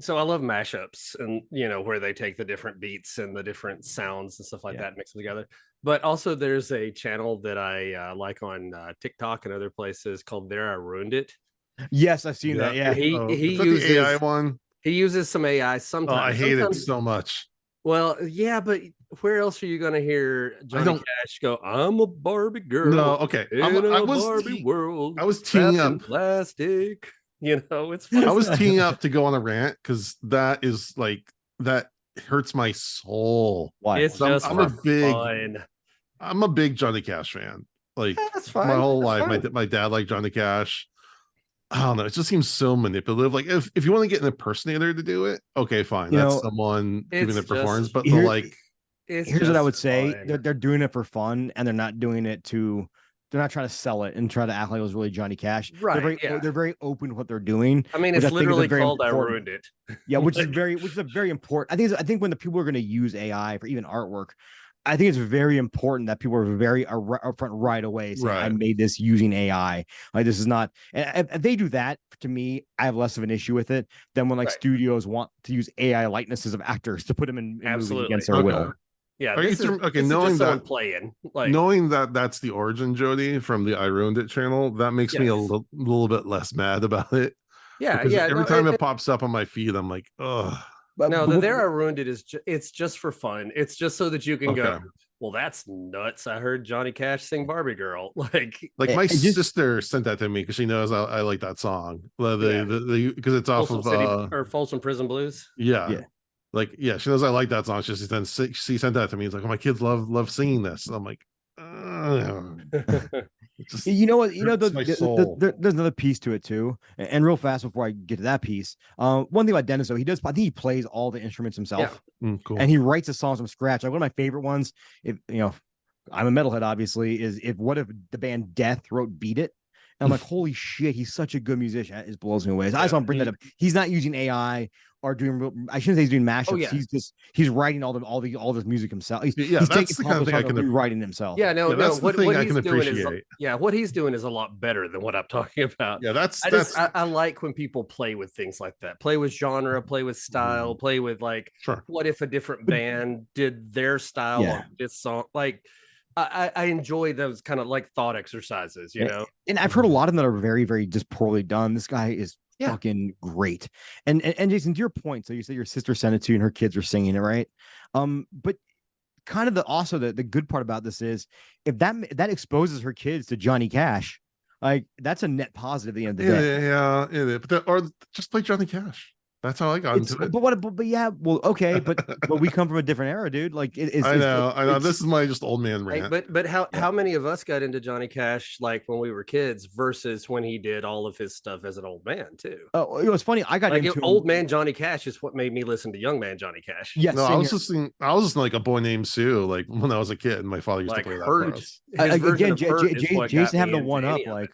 So I love mashups and, where they take the different beats and the different sounds and stuff like that, mix them together. But also there's a channel that I like on TikTok and other places called There I Ruined It. Yes, I've seen that. Yeah. He Is that uses the AI one. He uses some AI Oh, sometimes. I hate it Sometimes, so much. well, yeah, but where else are you going to hear Johnny Cash go, I'm a Barbie girl No, okay. in a Barbie world I was teeing wrapped up. in plastic. You know, it's fun. I was teeing up to go on a rant because that is like that hurts my soul. Why? It's just fun. I'm a big Johnny Cash fan. Like That's fine. my whole life, Fine. my dad liked Johnny Cash. I don't know. It just seems so manipulative. Like if you want to get an impersonator to do it, okay, fine. That's someone giving the performance. But here's what I would say: they're doing it for fun, and they're not doing it to. They're not trying to sell it and try to act like it was really Johnny Cash. Right? They're very open to what they're doing. I mean, it's literally called "I Ruined It." Yeah, which is a very important. I think when the people are going to use AI for even artwork, I think it's very important that people are very upfront right away saying, I made this using AI. Like, this is not, and if they do that, to me, I have less of an issue with it than when like studios want to use AI likenesses of actors to put them in movies against their will. Yeah, this is knowing that playing, like knowing that that's the origin, Jody, from the I Ruined It channel, that makes me a little bit less mad about it. Yeah, Every time it pops up on my feed, I'm like, ugh. No, there I Ruined It is it's just for fun. It's just so that you can go, well, that's nuts. I heard Johnny Cash sing Barbie Girl. Like my sister sent that to me because she knows I like that song. Because it's off of Folsom Prison Blues. Yeah. Like, yeah, she knows I like that song. She sent that to me. It's like, oh, my kids love singing this. And I'm like, there's another piece to it too. And real fast before I get to that piece, one thing about Dennis, though, I think he plays all the instruments himself. Cool. And he writes the songs from scratch. Like one of my favorite ones, if I'm a metalhead, obviously, is if the band Death wrote Beat It. And I'm like, holy shit, he's such a good musician. It blows me away. I just want to bring that up. He's not using AI or doing I shouldn't say he's doing mashups. He's writing all this music himself. He's that's the kind of thing I can writing himself. What he's doing is what he's doing is a lot better than what I'm talking about. I like when people play with things like that. Play with genre, play with style, play with like what if a different band did their style on this song? Like I enjoy those kind of like thought exercises, you know. And I've heard a lot of them that are very, very just poorly done. This guy is fucking great. And Jason, to your point, so you said your sister sent it to you and her kids are singing it, right? But kind of the good part about this is if that exposes her kids to Johnny Cash, like that's a net positive at the end of the day. Yeah, it is. Or just play Johnny Cash. That's how I got into it. But we come from a different era, dude. Like I know. This is my just old man rant. But how many of us got into Johnny Cash like when we were kids versus when he did all of his stuff as an old man too? Oh, it was funny. I got into old man Johnny Cash is what made me listen to young man Johnny Cash. Yes, no, I was listening like A Boy Named Sue, like when I was a kid, and my father used to play that for us. Again, Jason having the one up, like.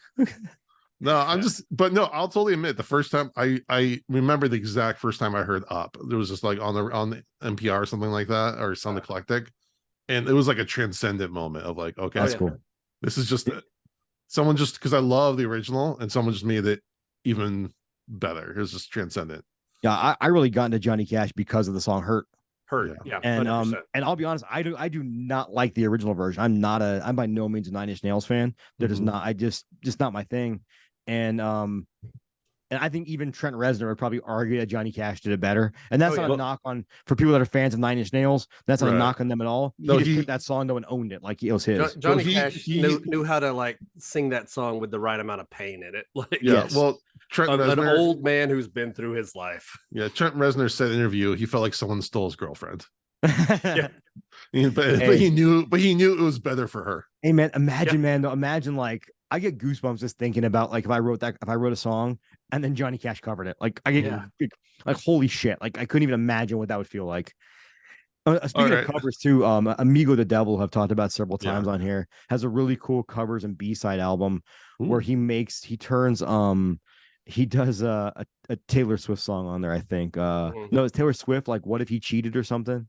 No, I'll totally admit the first time I remember the exact first time I heard Up. There was just like on the NPR or something like that, or Sound Eclectic. And it was like a transcendent moment of like, okay, that's cool. This is just someone just because I love the original and someone just made it even better. It was just transcendent. Yeah, I really got into Johnny Cash because of the song Hurt. Yeah. And I'll be honest, I do not like the original version. I'm by no means a Nine Inch Nails fan. That is not just not my thing. And I think even Trent Reznor would probably argue that Johnny Cash did it better. And that's not a knock on for people that are fans of Nine Inch Nails. That's not a knock on them at all. He took that song though and owned it like it was his. Johnny Cash knew how to like sing that song with the right amount of pain in it. Like well, Trent Reznor, an old man who's been through his life. Yeah, Trent Reznor said in an interview he felt like someone stole his girlfriend. But he knew it was better for her. Hey man, imagine like I get goosebumps just thinking about like if I wrote a song and then Johnny Cash covered it. Like I get like holy shit. Like I couldn't even imagine what that would feel like. Speaking of covers too, Amigo the Devil have talked about several times on here, has a really cool covers and B-side album where he does a Taylor Swift song on there, I think. No, it's Taylor Swift, like What If He Cheated or something?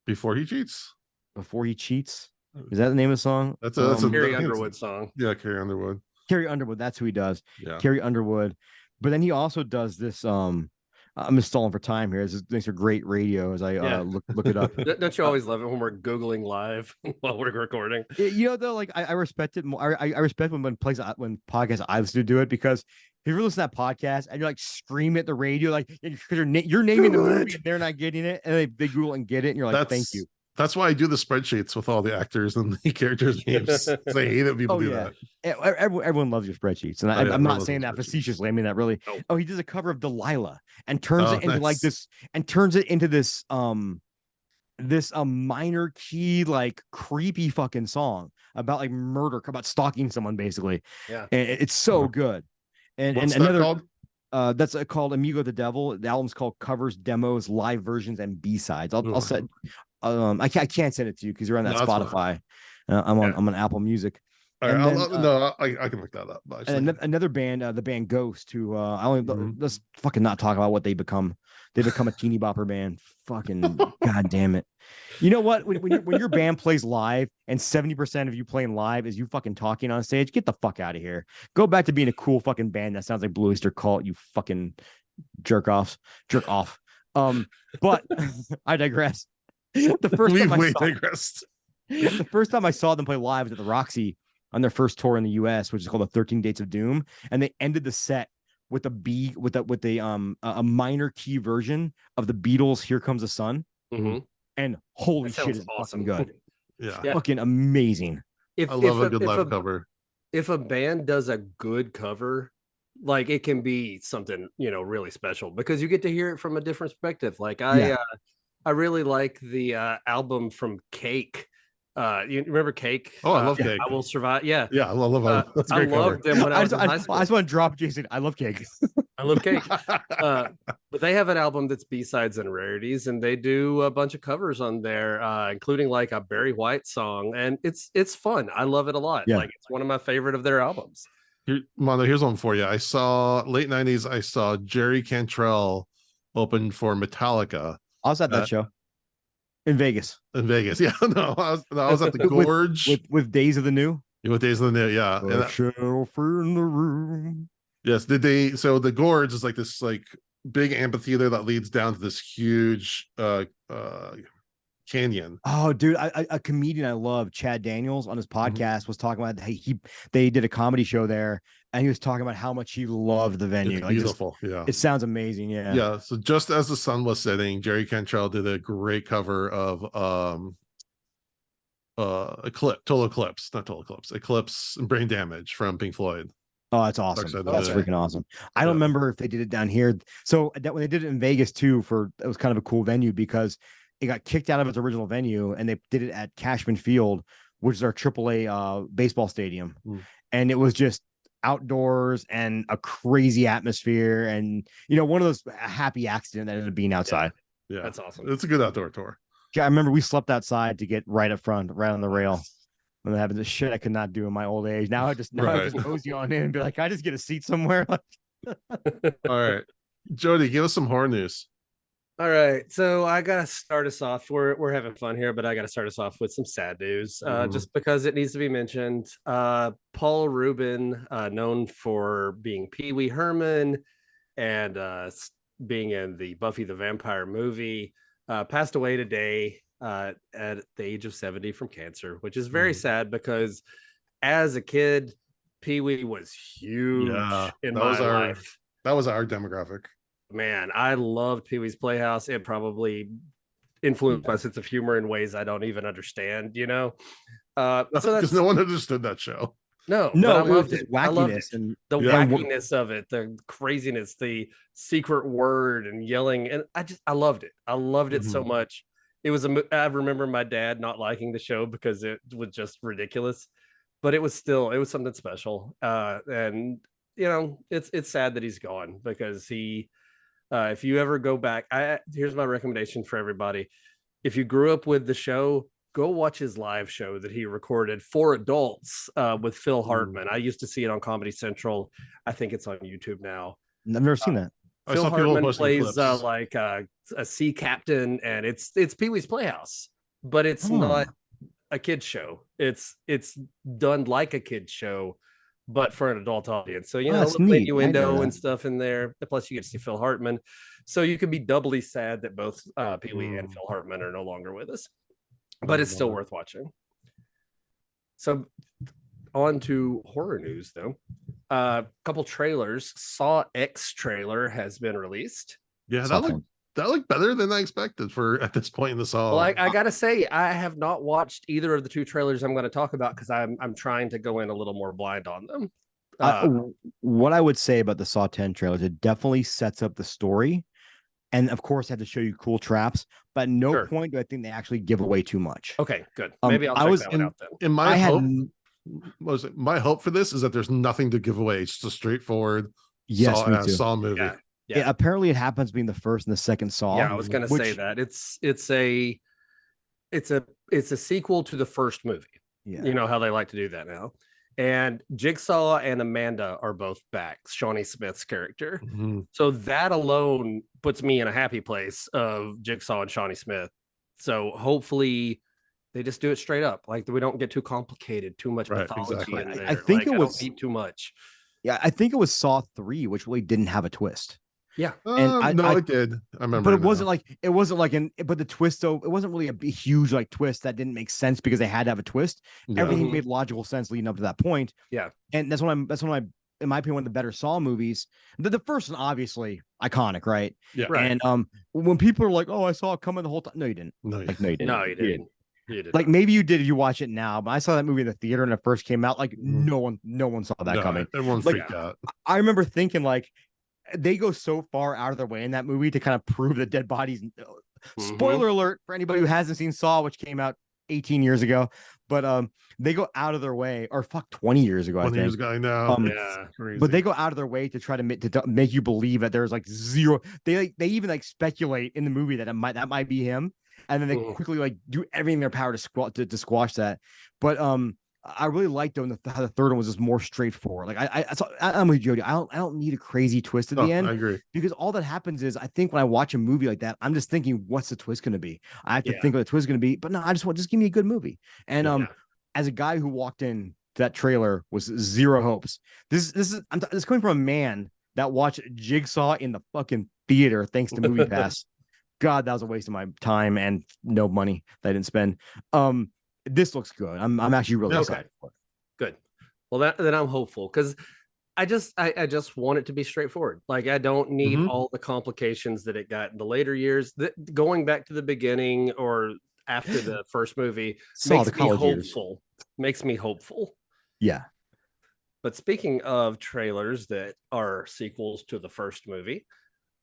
Before He Cheats? Before He Cheats? Is that the name of the song? That's a Carrie Underwood song. Yeah, Carrie Underwood. Carrie Underwood, that's who he does. Yeah. Carrie Underwood. But then he also does this I'm installing for time here. This makes for great radio as I look it up. Don't you always love it when we're Googling live while we're recording? You know, though, like I respect it more. I respect when podcasts I listen to do it, because if you listen to that podcast and you're like screaming at the radio, like because you're naming the movie and they're not getting it, and they Google and get it, and you're like, thank you. That's why I do the spreadsheets with all the actors and the characters' names. I hate that people do that. Everyone loves your spreadsheets, and I'm not saying that facetiously. I mean that really. Nope. Oh, he does a cover of Delilah and turns it into like this, and turns it into this minor key, like creepy fucking song about like murder, about stalking someone, basically. Yeah, and it's so good. And what's another that called? That's called Amigo the Devil. The album's called Covers, Demos, Live Versions, and B-Sides. I'll send. I can't send it to you because you're on that Spotify. I'm on Apple Music. All right, I can look that up. And another band, the band Ghost, who let's fucking not talk about what they become. They become a teeny bopper band. Fucking god damn it. You know what? When your band plays live and 70% of you playing live is you fucking talking on stage, get the fuck out of here. Go back to being a cool fucking band that sounds like Blue Oyster Cult. You fucking jerk off. But I digress. The first time I saw them play live was at the Roxy on their first tour in the US, which is called the 13 Dates of Doom, and they ended the set with a minor key version of the Beatles' "Here Comes the Sun." Mm-hmm. And holy shit, it's awesome good. Yeah, fucking amazing. I love a good live cover. If a band does a good cover, like it can be something, really special, because you get to hear it from a different perspective. Like I really like the album from Cake. You remember Cake? Oh, I love Cake. I Will Survive. Yeah, I love it. That's a great I loved them when I was in high school. I just want to drop Jason. I love Cake. I love Cake. But they have an album that's B-sides and rarities, and they do a bunch of covers on there, including like a Barry White song, and it's fun. I love it a lot. Yeah. Like it's one of my favorite of their albums. Mondo, here's one for you. I saw late 90s. I saw Jerry Cantrell open for Metallica. I was at that show in Vegas. Yeah, no, I was at the Gorge with Days of the New. With Days of the New, yeah. Shelf in the room. Yes, so the Gorge is like this like big amphitheater that leads down to this huge canyon. Oh, dude, a comedian I love, Chad Daniels, on his podcast was talking about they did a comedy show there, and he was talking about how much he loved the venue. It's beautiful. It sounds amazing. Yeah. So just as the sun was setting, Jerry Cantrell did a great cover of Eclipse and Brain Damage from Pink Floyd. Oh, that's awesome. That's freaking awesome. I don't remember if they did it down here. So when they did it in Vegas too, it was kind of a cool venue because it got kicked out of its original venue, and they did it at Cashman Field, which is our AAA baseball stadium. And it was just outdoors and a crazy atmosphere, and one of those happy accident that ended up being outside. Yeah, that's awesome. It's a good outdoor tour. Yeah, I remember we slept outside to get right up front, right on the rail. And that happened, the shit I could not do in my old age. Now I just cozy on in and be like, I just get a seat somewhere. All right, Jody, give us some horror news. All right, so I gotta start us off. We're having fun here, but I gotta start us off with some sad news, just because it needs to be mentioned. Paul Rubin, known for being Pee Wee Herman and being in the Buffy the Vampire movie, passed away today at the age of 70 from cancer, which is very sad because as a kid, Pee Wee was huge in my life. That was our demographic. Man, I loved Pee Wee's Playhouse. It probably influenced my sense of humor in ways I don't even understand, Because no one understood that show. No, I loved it. Wackiness and the wackiness of it, the craziness, the secret word and yelling, and I loved it. I loved it so much. I remember my dad not liking the show because it was just ridiculous, but it was something special. And it's sad that he's gone because he. If you ever go back, here's my recommendation for everybody. If you grew up with the show, go watch his live show that he recorded for adults with Phil Hartman. I used to see it on Comedy Central. I think it's on YouTube now. I've never seen that. Phil Hartman plays like a sea captain, and it's Pee Wee's Playhouse, but it's not a kid's show. It's done like a kid's show, but for an adult audience. So, you know, that's a little neat. innuendo and stuff in there. Plus, you get to see Phil Hartman. So you could be doubly sad that both Pee Wee and Phil Hartman are no longer with us. But it's still worth watching. So on to horror news, though. A couple trailers. Saw X trailer has been released. Yeah, that looked better than I expected for at this point in the Saw. Well, I gotta say, I have not watched either of the two trailers I'm going to talk about because I'm trying to go in a little more blind on them. What I would say about the Saw 10 trailers, it definitely sets up the story, and of course, had to show you cool traps. But at no point do I think they actually give away too much. Okay, good. Maybe I'll check that one out then. In my hope for this is that there's nothing to give away. It's just a straightforward Saw movie. Yeah. Yeah, apparently it happens being the first and the second Saw. Yeah, I was gonna say that it's a sequel to the first movie. Yeah, you know how they like to do that now. And Jigsaw and Amanda are both back, Shawnee Smith's character. So that alone puts me in a happy place of Jigsaw and Shawnee Smith. So hopefully they just do it straight up. Like we don't get too complicated, too much mythology in there. I think it was I don't need too much. Yeah, I think it was Saw 3, which really didn't have a twist. Yeah, and it did. I remember, but it wasn't like but the twist though, it wasn't really a huge like twist that didn't make sense because they had to have a twist. Yeah. Everything made logical sense leading up to that point. Yeah, and that's one of in my opinion, one of the better Saw movies. The first one obviously iconic, right? Yeah, right. And when people are like, "Oh, I saw it coming the whole time," no, you didn't. No, you didn't. No, you didn't. You didn't. Like maybe you did if you watch it now, but I saw that movie in the theater and it first came out. Like no one saw that coming. Everyone freaked out. I remember thinking like, they go so far out of their way in that movie to kind of prove the dead bodies. Spoiler alert for anybody who hasn't seen Saw, which came out 18 years ago, but they go out of their way, or 20 years ago. 20 years ago, I know. But they go out of their way to try to make you believe that there's like zero. They even like speculate in the movie that that might be him, and then they quickly like do everything in their power to squash that. But I really liked though how the third one was just more straightforward. Like I'm with Jody. I don't need a crazy twist at the end. I agree, because all that happens is I think when I watch a movie like that, I'm just thinking, what's the twist going to be? I have to think what the twist is going to be. But no, I just give me a good movie. And as a guy who walked in that trailer with zero hopes, this is coming from a man that watched Jigsaw in the fucking theater thanks to Movie Pass. God, that was a waste of my time and no money that I didn't spend. This looks good. I'm actually really excited for it. Good. Well, then I'm hopeful because I just want it to be straightforward. Like I don't need all the complications that it got in the later years. Going back to the beginning or after the first movie makes me hopeful. Yeah. But speaking of trailers that are sequels to the first movie,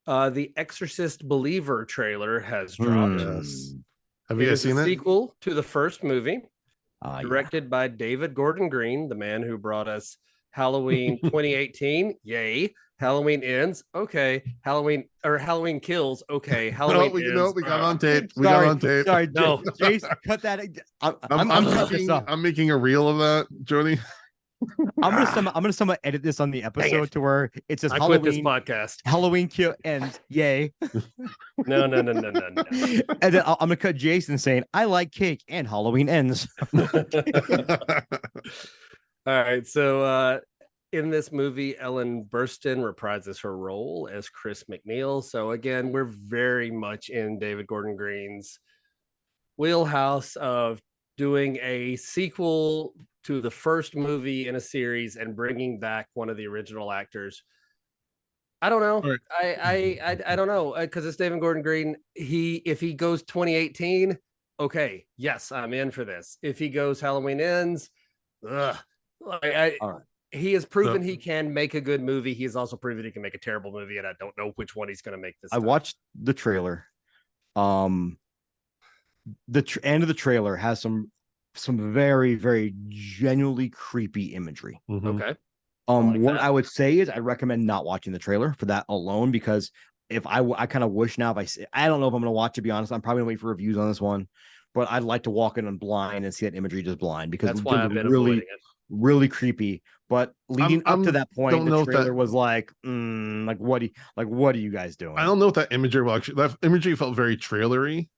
the Exorcist Believer trailer has dropped. Yes. Have you guys seen that? Sequel to the first movie, directed by David Gordon Green, the man who brought us Halloween 2018. Yay! Halloween Ends. Okay. Halloween Kills. Okay. Halloween Ends. We got on tape. Got on tape. Sorry, no, Jason, cut that. I'm making a reel of that, Jody. I'm gonna somehow edit this on the episode to where it says Halloween. Quit this podcast. Halloween Kill Ends. Yay. No. And then I'm gonna cut Jason saying I like cake and Halloween Ends. All right. So in this movie, Ellen Burstyn reprises her role as Chris McNeil. So again, we're very much in David Gordon Green's wheelhouse of doing a sequel to the first movie in a series and bringing back one of the original actors. I don't know. Right. I don't know because it's David Gordon Green. If he goes 2018, okay, yes, I'm in for this. If he goes Halloween Ends, he has proven he can make a good movie. He has also proven he can make a terrible movie, and I don't know which one he's going to make this time. Watched the trailer. The end of the trailer has some very, very genuinely creepy imagery. Okay. I would say is I recommend not watching the trailer for that alone, because if I kind of wish now I don't know if I'm going to watch, to be honest. I'm probably going to wait for reviews on this one, but I'd like to walk in blind and see that imagery just blind, because that's why I've been avoiding it. Really creepy. But leading up to that point, the trailer was like, what are you guys doing? I don't know if that imagery felt very trailery,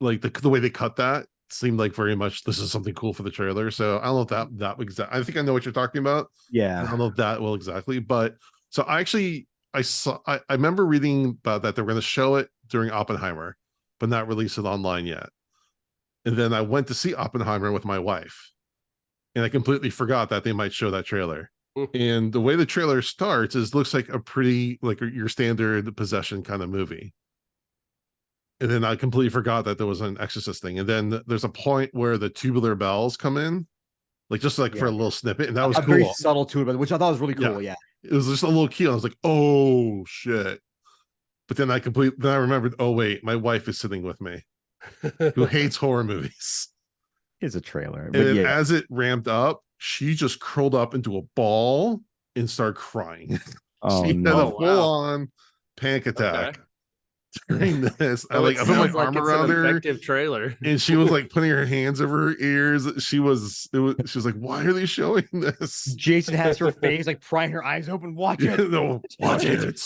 like the way they cut that. seemed like very much this is something cool for the trailer. So I don't know if I think I know what you're talking about. Yeah. I don't know if that will exactly, but so I remember reading about that they were going to show it during Oppenheimer, but not release it online yet. And then I went to see Oppenheimer with my wife, and I completely forgot that they might show that trailer. And the way the trailer starts is looks like a pretty like your standard possession kind of movie. And then I completely forgot that there was an Exorcist thing. And then there's a point where the tubular bells come in, like just like for a little snippet, and that was cool. Very subtle to it, which I thought was really cool. Yeah. It was just a little key. I was like, oh shit. But then I remembered, oh wait, my wife is sitting with me who hates horror movies. It's a trailer. And then as it ramped up, she just curled up into a ball and started crying. Oh, she had a full-on panic attack during this. I put my arm around her. Trailer. And she was like putting her hands over her ears. She was like, why are they showing this? Jason has her face like prying her eyes open. Watch it. No, watch it.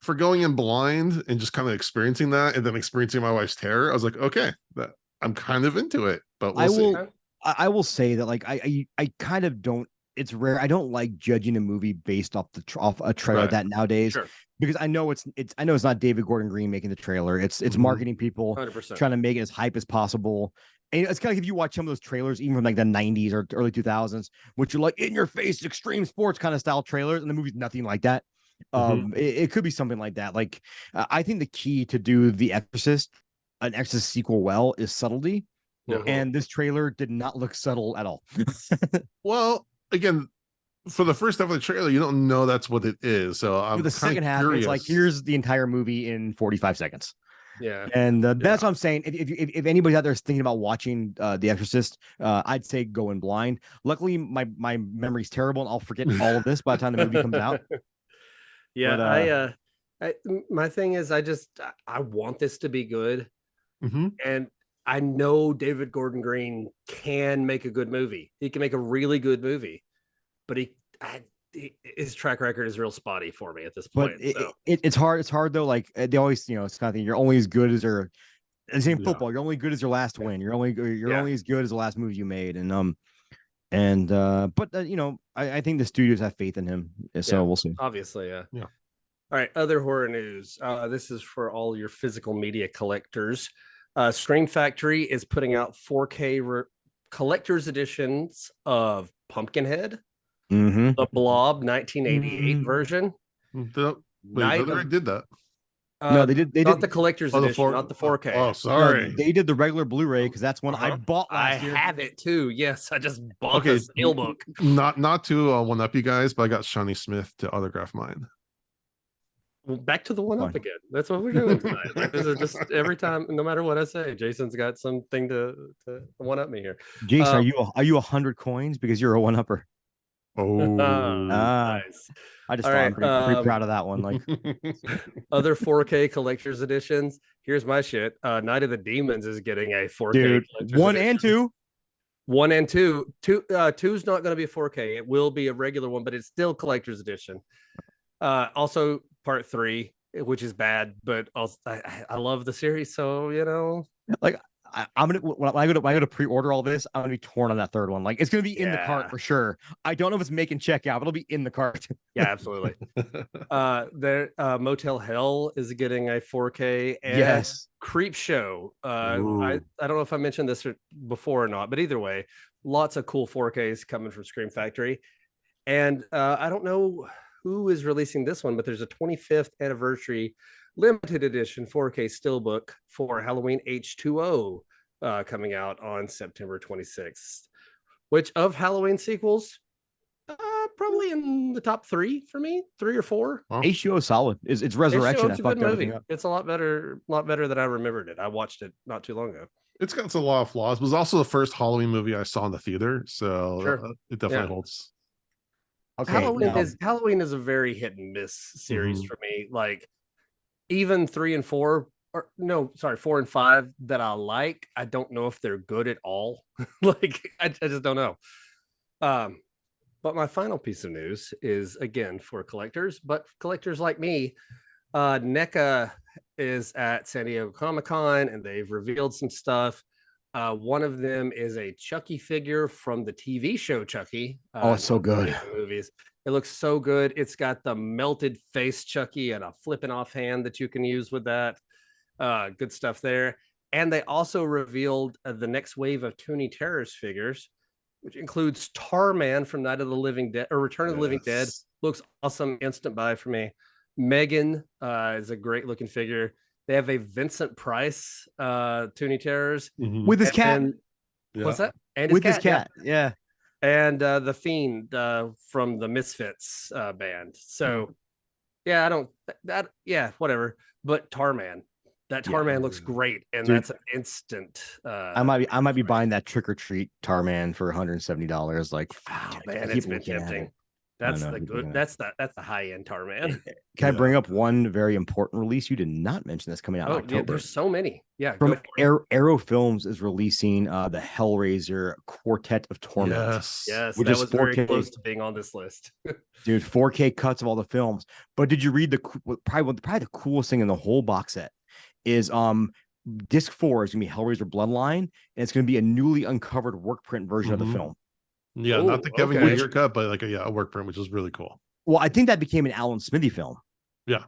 For going in blind and just kind of experiencing that and then experiencing my wife's terror, I was like, okay, I'm kind of into it. But I will say that like I kind of don't. It's rare. I don't like judging a movie based off a trailer like that nowadays, because I know it's not David Gordon Green making the trailer. It's marketing people 100%. Trying to make it as hype as possible. And it's kind of like if you watch some of those trailers, even from like the 90s or early 2000s, which are like in your face, extreme sports kind of style trailers, and the movie's nothing like that. It could be something like that. Like I think the key to do an Exorcist sequel well is subtlety. And this trailer did not look subtle at all. Well, again, for the first half of the trailer, you don't know that's what it is. So I'm the second half, it's like here's the entire movie in 45 seconds. Yeah, and that's what I'm saying. If anybody out there is thinking about watching The Exorcist, I'd say go in blind. Luckily, my memory's terrible, and I'll forget all of this by the time the movie comes out. Yeah, but, my thing is, I want this to be good, and I know David Gordon Green can make a good movie. He can make a really good movie, but his track record is real spotty for me at this point. It's hard. It's hard though. Like they always, it's kind of thing. You're only as good as the same football. You're only good as your last win. You're only as good as the last movie you made. I think the studios have faith in him. So we'll see. Obviously, yeah. All right. Other horror news. This is for all your physical media collectors. Scream Factory is putting out 4K collector's editions of Pumpkinhead. The Blob 1988 version. They did that. No, they did not the collector's edition, not the 4K. Oh, sorry. No, they did the regular Blu-ray because that's one I bought last year. I have it too. Yes, I just bought the steelbook. Not to one up you guys, but I got Shawnee Smith to autograph mine. Well, back to the one up again. That's what we're doing tonight. Like, this is just every time, no matter what I say, Jason's got something to one up me here. Jason, are you 100 coins because you're a one upper? Oh, nice. I just thought I'm pretty proud of that one. Like other 4K collector's editions. Here's my shit. Night of the Demons is getting a 4K. Dude, 1 and 2. 1 and 2. 2's not going to be a 4K. It will be a regular one, but it's still collector's edition. Also, part 3, which is bad, but also, I love the series, so like. I'm gonna when I go to pre-order all this, I'm gonna be torn on that third one. Like it's gonna be in the cart for sure. I don't know if it's making checkout, but it'll be in the cart. Yeah, absolutely. Motel Hell is getting a 4K. And yes. Creep Show. I don't know if I mentioned this before or not, but either way, lots of cool 4Ks coming from Scream Factory. And I don't know who is releasing this one, but there's a 25th anniversary limited edition 4K steelbook for Halloween H2O coming out on September 26th, which of Halloween sequels, probably in the top 3 for me, 3 or 4. Wow. H2O solid. It's Resurrection. It's a good movie. It's a lot better than I remembered it. I watched it not too long ago. It's got a lot of flaws. It was also the first Halloween movie I saw in the theater, so it definitely holds. Okay, Halloween is a very hit and miss series for me. Like even 3 and 4, 4 and 5 that I like, I don't know if they're good at all. Like I just don't know. But my final piece of news is again for collectors, but collectors like me. NECA is at San Diego Comic-Con, and they've revealed some stuff. One of them is a Chucky figure from the TV show Chucky. Oh, it's so good. Movies. It looks so good. It's got the melted face Chucky and a flipping off hand that you can use with that. Good stuff there. And they also revealed the next wave of Toonie Terrors figures, which includes Tarman from Night of the Living Dead or Return of the Living Dead. Looks awesome. Instant buy for me. Megan is a great looking figure. They have a Vincent Price Toonie Terrors with his cat. What's that? And his cat. Yeah. And the Fiend from the Misfits band. So yeah, whatever. But Tarman. That Tarman looks great, and dude, that's an instant. I might be buying that Trick or Treat Tarman for $170. Like, oh man, it's been tempting. That's the good. That's the high end Tarman. Can I bring up one very important release? You did not mention this coming out in October. Yeah, there's so many. Yeah, from Arrow Films is releasing the Hellraiser Quartet of Torment. Yes, which that was 4K. Very close to being on this list. Dude, 4K cuts of all the films. But did you read probably the coolest thing in the whole box set? Is disc 4 is gonna be Hellraiser Bloodline, and it's gonna be a newly uncovered work print version of the film. Yeah, not the Kevin Whitaker cut, but like a work print, which is really cool. Well, I think that became an Alan Smithy film. Yeah,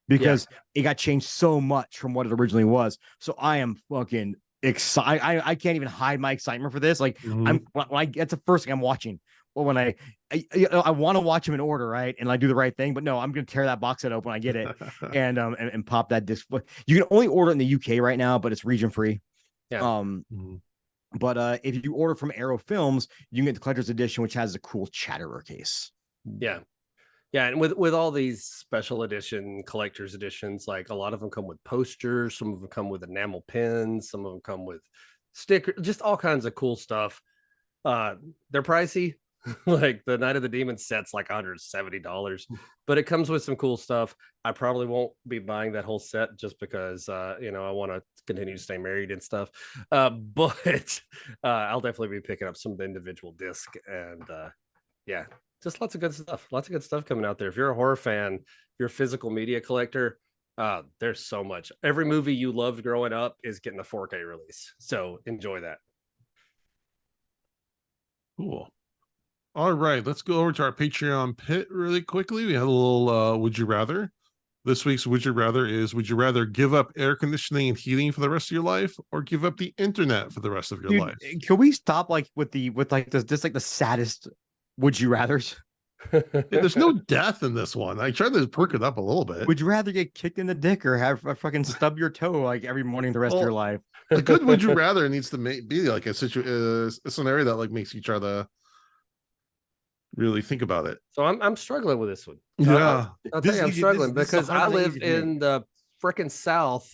because it got changed so much from what it originally was. So I am fucking excited. I can't even hide my excitement for this. Like that's the first thing I'm watching. Well, when I want to watch them in order, right, and I do the right thing, but no, I'm gonna tear that box set open when I get it and pop that disc. You can only order it in the UK right now, but it's region free. Yeah. But if you order from Arrow Films, you can get the collector's edition, which has a cool Chatterer case. Yeah, and with all these special edition collector's editions, like a lot of them come with posters, some of them come with enamel pins, some of them come with stickers, just all kinds of cool stuff. They're pricey. Like the Night of the Demon set's like $170, but it comes with some cool stuff. I probably won't be buying that whole set just because I want to continue to stay married and stuff. But I'll definitely be picking up some of the individual disc and just lots of good stuff coming out there. If you're a horror fan, if you're a physical media collector, there's so much. Every movie you loved growing up is getting a 4K release, so enjoy that. Cool. All right, let's go over to our Patreon pit really quickly. We had a little Would You Rather. This week's Would You Rather is, would you rather give up air conditioning and heating for the rest of your life or give up the internet for the rest of your life? Can we stop with the saddest Would You Rathers? There's no death in this one. I tried to perk it up a little bit. Would you rather get kicked in the dick or have a fucking stub your toe like every morning the rest of your life? A good Would You Rather needs to be like a scenario that like makes you try to really think about it. So I'm struggling with this one. Yeah, I'll tell you, I'm struggling because I live in the frickin' South,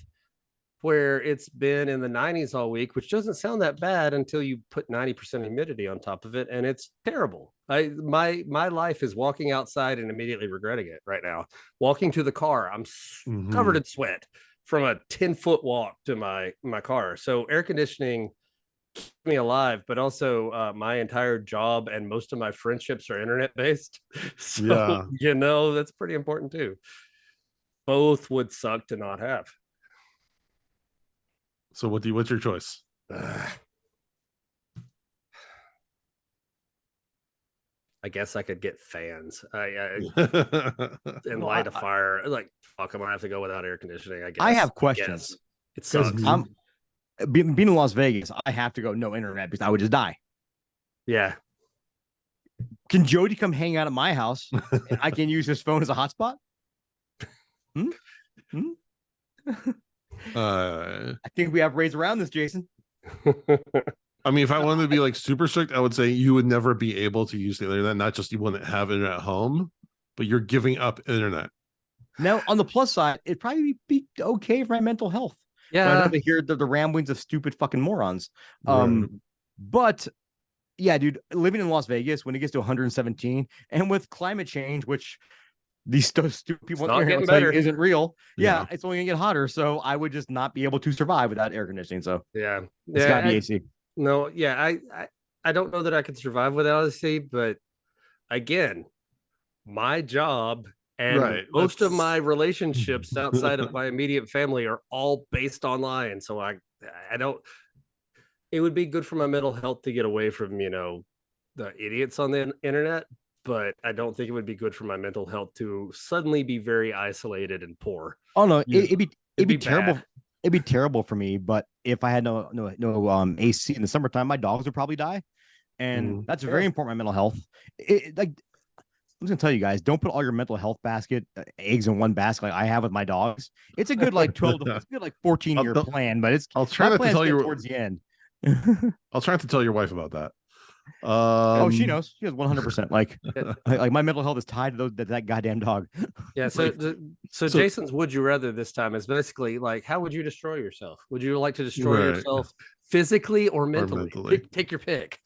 where it's been in the 90s all week, which doesn't sound that bad until you put 90% humidity on top of it, and it's terrible. My life is walking outside and immediately regretting it right now. Walking to the car, I'm covered in sweat from a 10-foot walk to my car. So air conditioning keeps me alive, but also my entire job and most of my friendships are internet based. So that's pretty important too. Both would suck to not have. So what's your choice? I guess I could get fans and light a fire. Like, fuck, I'm gonna have to go without air conditioning. I guess I have questions. It sucks. Being in Las Vegas, I have to go no internet because I would just die. Yeah. Can Jody come hang out at my house? And I can use his phone as a hotspot. I think we have ways around this, Jason. I mean, if I wanted to be like super strict, I would say you would never be able to use the internet. Not just you wouldn't have internet at home, but you're giving up internet. Now, on the plus side, it'd probably be okay for my mental health. Yeah, I don't have to hear the ramblings of stupid fucking morons. But yeah, dude, living in Las Vegas when it gets to 117, and with climate change, which these stupid people isn't real. Yeah, it's only gonna get hotter. So I would just not be able to survive without air conditioning. So it's gotta be AC. No, I don't know that I could survive without AC, but again, my job And Right. most of my relationships outside of my immediate family are all based online. So I don't, it would be good for my mental health to get away from, the idiots on the internet, but I don't think it would be good for my mental health to suddenly be very isolated and poor. Oh no, Yeah. it'd be terrible. bad. It'd be terrible for me. But if I had no AC in the summertime, my dogs would probably die, and that's very important. My mental health. I'm just gonna tell you guys, don't put all your mental health eggs in one basket like I have with my dogs. It's a good like 12 to it's a good like 14-year plan, but I'll try not to tell you towards the end. I'll try not to tell your wife about that. She knows. She knows 100%. Like my mental health is tied to that goddamn dog. Yeah. So Jason's would you rather this time is basically like, how would you destroy yourself? Would you like to destroy yourself physically or mentally? Take your pick.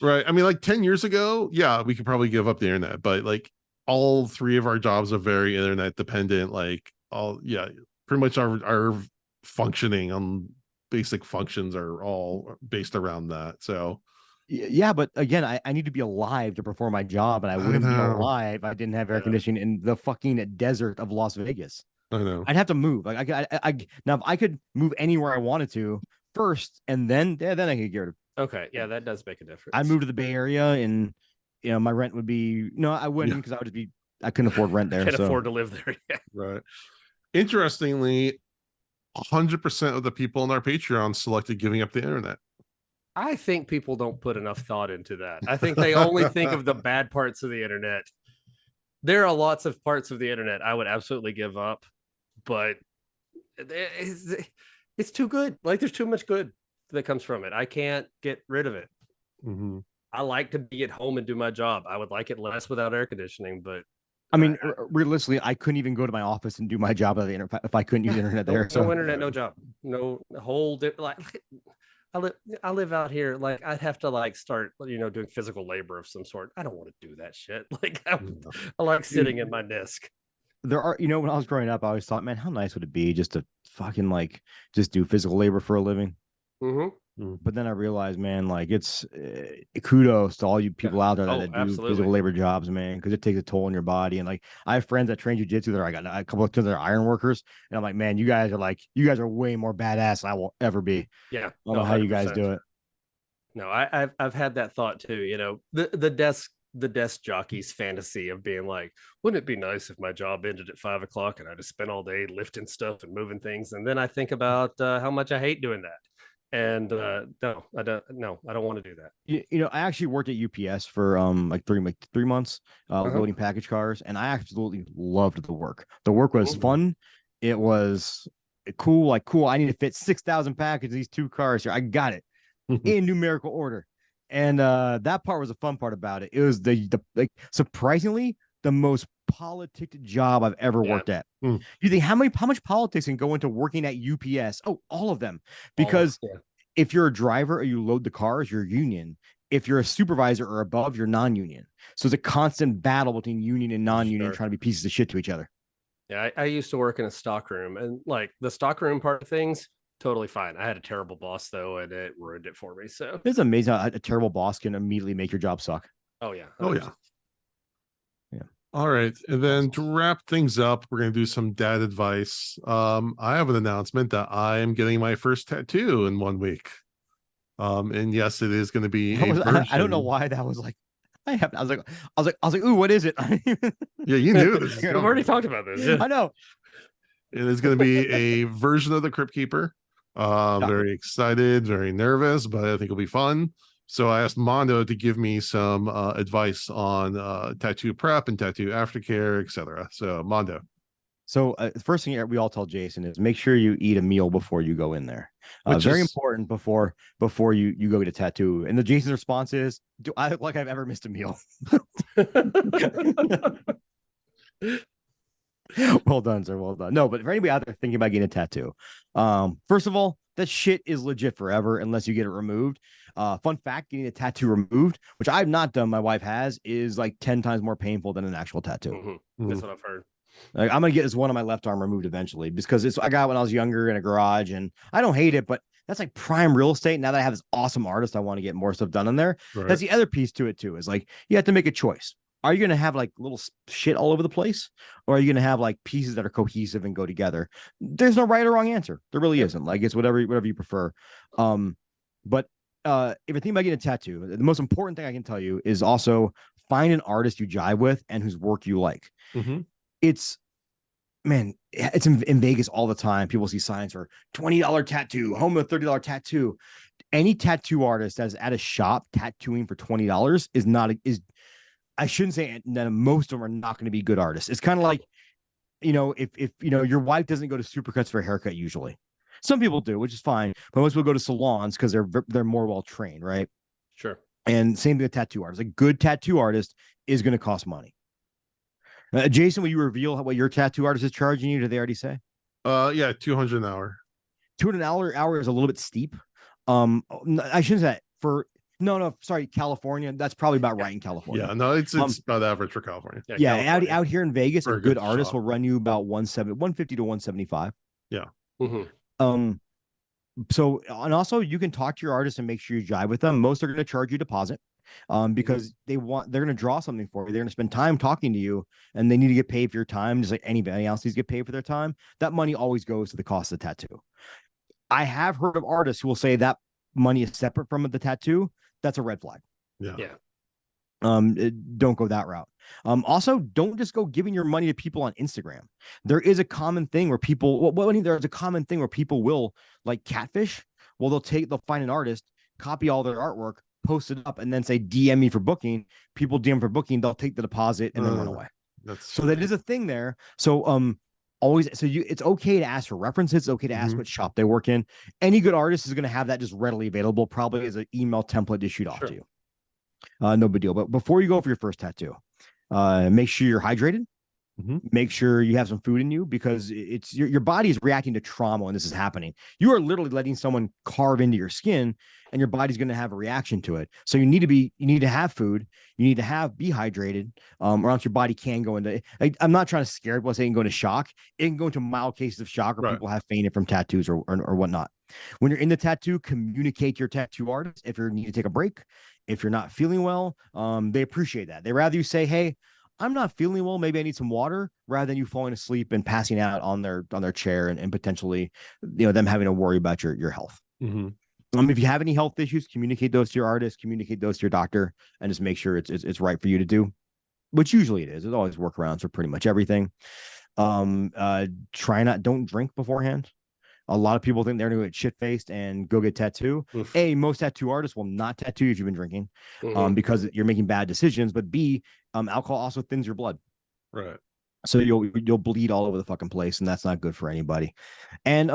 Right. I mean, like 10 years ago, yeah, we could probably give up the internet, but like all three of our jobs are very internet dependent. Like pretty much our functioning on basic functions are all based around that. So yeah, but again, I need to be alive to perform my job, and I wouldn't be alive if I didn't have air conditioning in the fucking desert of Las Vegas. I know. I'd have to move. Like now, if I could move anywhere I wanted to first, and then I could get rid of. Okay, yeah, that does make a difference. I'd move to the Bay Area, and my rent would be I wouldn't because I couldn't afford rent there. Can't afford to live there. Yeah. Right. Interestingly, 100% of the people on our Patreon selected giving up the internet. I think people don't put enough thought into that. I think they only think of the bad parts of the internet. There are lots of parts of the internet I would absolutely give up, but it's too good. Like there's too much good that comes from it. I can't get rid of it. Mm-hmm. I like to be at home and do my job. I would like it less without air conditioning, but I mean, realistically, I couldn't even go to my office and do my job on the internet if I couldn't use internet there. No internet, no job, no whole like. I live out here. Like I'd have to like start, doing physical labor of some sort. I don't want to do that shit. Like I like sitting in my desk. There are, when I was growing up, I always thought, man, how nice would it be just to fucking just do physical labor for a living. Mm-hmm. But then I realized, man, like it's kudos to all you people out there that do physical labor jobs, man, because it takes a toll on your body. And like I have friends that train jujitsu that I got a couple of kids that are iron workers, and I'm like, man, you guys are way more badass than I will ever be. Yeah, I don't know how you guys do it. No, I've had that thought too. The desk jockey's fantasy of being like, wouldn't it be nice if my job ended at 5 o'clock and I just spent all day lifting stuff and moving things? And then I think about how much I hate doing that. And no, I don't want to do that. I actually worked at UPS for like 3 months, loading package cars, and I absolutely loved the work. The work was fun. It was cool. Like cool. I need to fit 6,000 packages these 2 cars here. I got it in numerical order, and that part was the fun part about it. It was the surprisingly the most politic job I've ever worked at. You think how much politics can go into working at UPS? Oh, all of them. Because if you're a driver or you load the cars, you're union. If you're a supervisor or above, you're non-union. So it's a constant battle between union and non-union trying to be pieces of shit to each other. Yeah, I used to work in a stockroom, and like the stockroom part of things, totally fine. I had a terrible boss though, and it ruined it for me. So it's amazing how a terrible boss can immediately make your job suck. Oh yeah. Yeah. All right. And then to wrap things up, we're going to do some dad advice. I have an announcement that I am getting my first tattoo in 1 week. And yes, it is going to be I don't know why that was like, I was like, ooh, what is it? Yeah, you knew this. We've already talked about this. Yeah. I know. It is going to be a version of the Crypt Keeper. Very excited, very nervous, but I think it'll be fun. So I asked Mondo to give me some advice on tattoo prep and tattoo aftercare, etc. So Mondo. So the first thing we all tell Jason is make sure you eat a meal before you go in there. Very important before you go get a tattoo. And the Jason's response is, do I look like I've ever missed a meal? Well done, sir. Well done. No, but for anybody out there thinking about getting a tattoo, first of all, that shit is legit forever unless you get it removed. Fun fact, getting a tattoo removed, which I've not done, my wife has, is like 10 times more painful than an actual tattoo. Mm-hmm. That's what I've heard. Like, I'm gonna get this one on my left arm removed eventually because I got when I was younger in a garage, and I don't hate it, but that's like prime real estate. Now that I have this awesome artist, I want to get more stuff done in there. Right. That's the other piece to it too, is like you have to make a choice. Are you going to have like little shit all over the place, or are you going to have like pieces that are cohesive and go together? There's no right or wrong answer. There really isn't. Like, it's whatever you prefer. But if you're thinking about getting a tattoo, the most important thing I can tell you is also find an artist you jive with and whose work you like. It's in Vegas all the time. People see signs for $20 tattoo, home of $30 tattoo. Any tattoo artist that's at a shop tattooing for $20 is I shouldn't say that most of them are not going to be good artists. It's kind of like, if your wife doesn't go to Supercuts for a haircut usually. Some people do, which is fine, but most people go to salons because they're more well trained, right? Sure. And same thing with tattoo artists. A good tattoo artist is going to cost money. Jason, will you reveal what your tattoo artist is charging you? Did they already say? Yeah, $200 an hour. $200 an hour is a little bit steep. I shouldn't say that for. No, sorry, California. That's probably about right in California. Yeah, no, it's about average for California. Yeah, out here in Vegas, a good artist will run you about 150 to 175. Yeah. So, and also you can talk to your artist and make sure you jive with them. Most are going to charge you a deposit, because they're going to draw something for you. They're going to spend time talking to you, and they need to get paid for your time, just like anybody else needs to get paid for their time. That money always goes to the cost of the tattoo. I have heard of artists who will say that money is separate from the tattoo. That's a red flag. Yeah. Don't go that route. Also, don't just go giving your money to people on Instagram. There is a common thing where people, there's a common thing where people will like catfish. Well, they'll find an artist, copy all their artwork, post it up, and then say DM me for booking. People DM for booking, they'll take the deposit and then run away. So that is a thing there. So it's okay to ask for references. It's okay to ask what shop they work in. Any good artist is going to have that just readily available, probably as an email template issued off to you. No big deal. But before you go for your first tattoo, make sure you're hydrated. Make sure you have some food in you, because it's your body is reacting to trauma when this is happening. You are literally letting someone carve into your skin, and your body's going to have a reaction to it. So you need to have food. You need to be hydrated, or else your body can go into. I'm not trying to scare people saying go into shock. It can go into mild cases of shock, or people have fainted from tattoos or whatnot. When you're in the tattoo, communicate to your tattoo artist if you need to take a break. If you're not feeling well, they appreciate that. They rather you say, "Hey, I'm not feeling well. Maybe I need some water," rather than you falling asleep and passing out on their chair and potentially, them having to worry about your health. If you have any health issues, communicate those to your artist, communicate those to your doctor, and just make sure it's right for you to do, which usually it is. There's always workarounds for pretty much everything. Don't drink beforehand. A lot of people think they're going to get shit-faced and go get tattoo. A, most tattoo artists will not tattoo if you've been drinking, because you're making bad decisions. But B, alcohol also thins your blood. Right. So you'll bleed all over the fucking place, and that's not good for anybody. And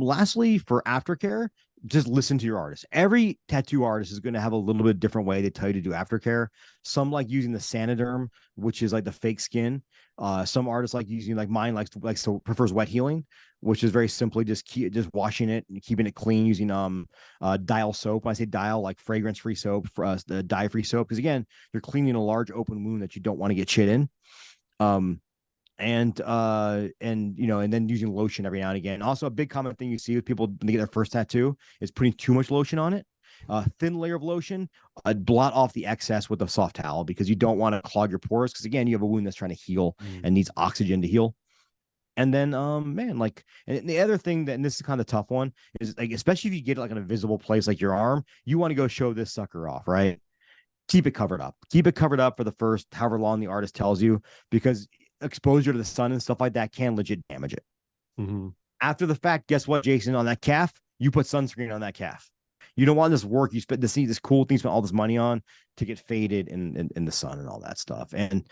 lastly, for aftercare, just listen to your artist. Every tattoo artist is going to have a little bit different way they tell you to do aftercare. Some like using the Sanoderm, which is like the fake skin. Some artists like using, like mine prefers wet healing, which is very simply just washing it and keeping it clean using Dial soap. When I say Dial, like fragrance-free soap, for us, the dye-free soap, because again, you're cleaning a large open wound that you don't want to get shit in. And then using lotion every now and again. Also, a big common thing you see with people when they get their first tattoo is putting too much lotion on it. Thin layer of lotion, blot off the excess with a soft towel, because you don't want to clog your pores, because again, you have a wound that's trying to heal and needs oxygen to heal. And then and the other thing and this is kind of the tough one, is like, especially if you get like an invisible place like your arm, you want to go show this sucker off, right? Keep it covered up for the first however long the artist tells you, because exposure to the sun and stuff like that can legit damage it. After the fact, guess what, Jason? On that calf, you put sunscreen on that calf. You don't want this work you spent this cool thing you spent all this money on to get faded in the sun and all that stuff. And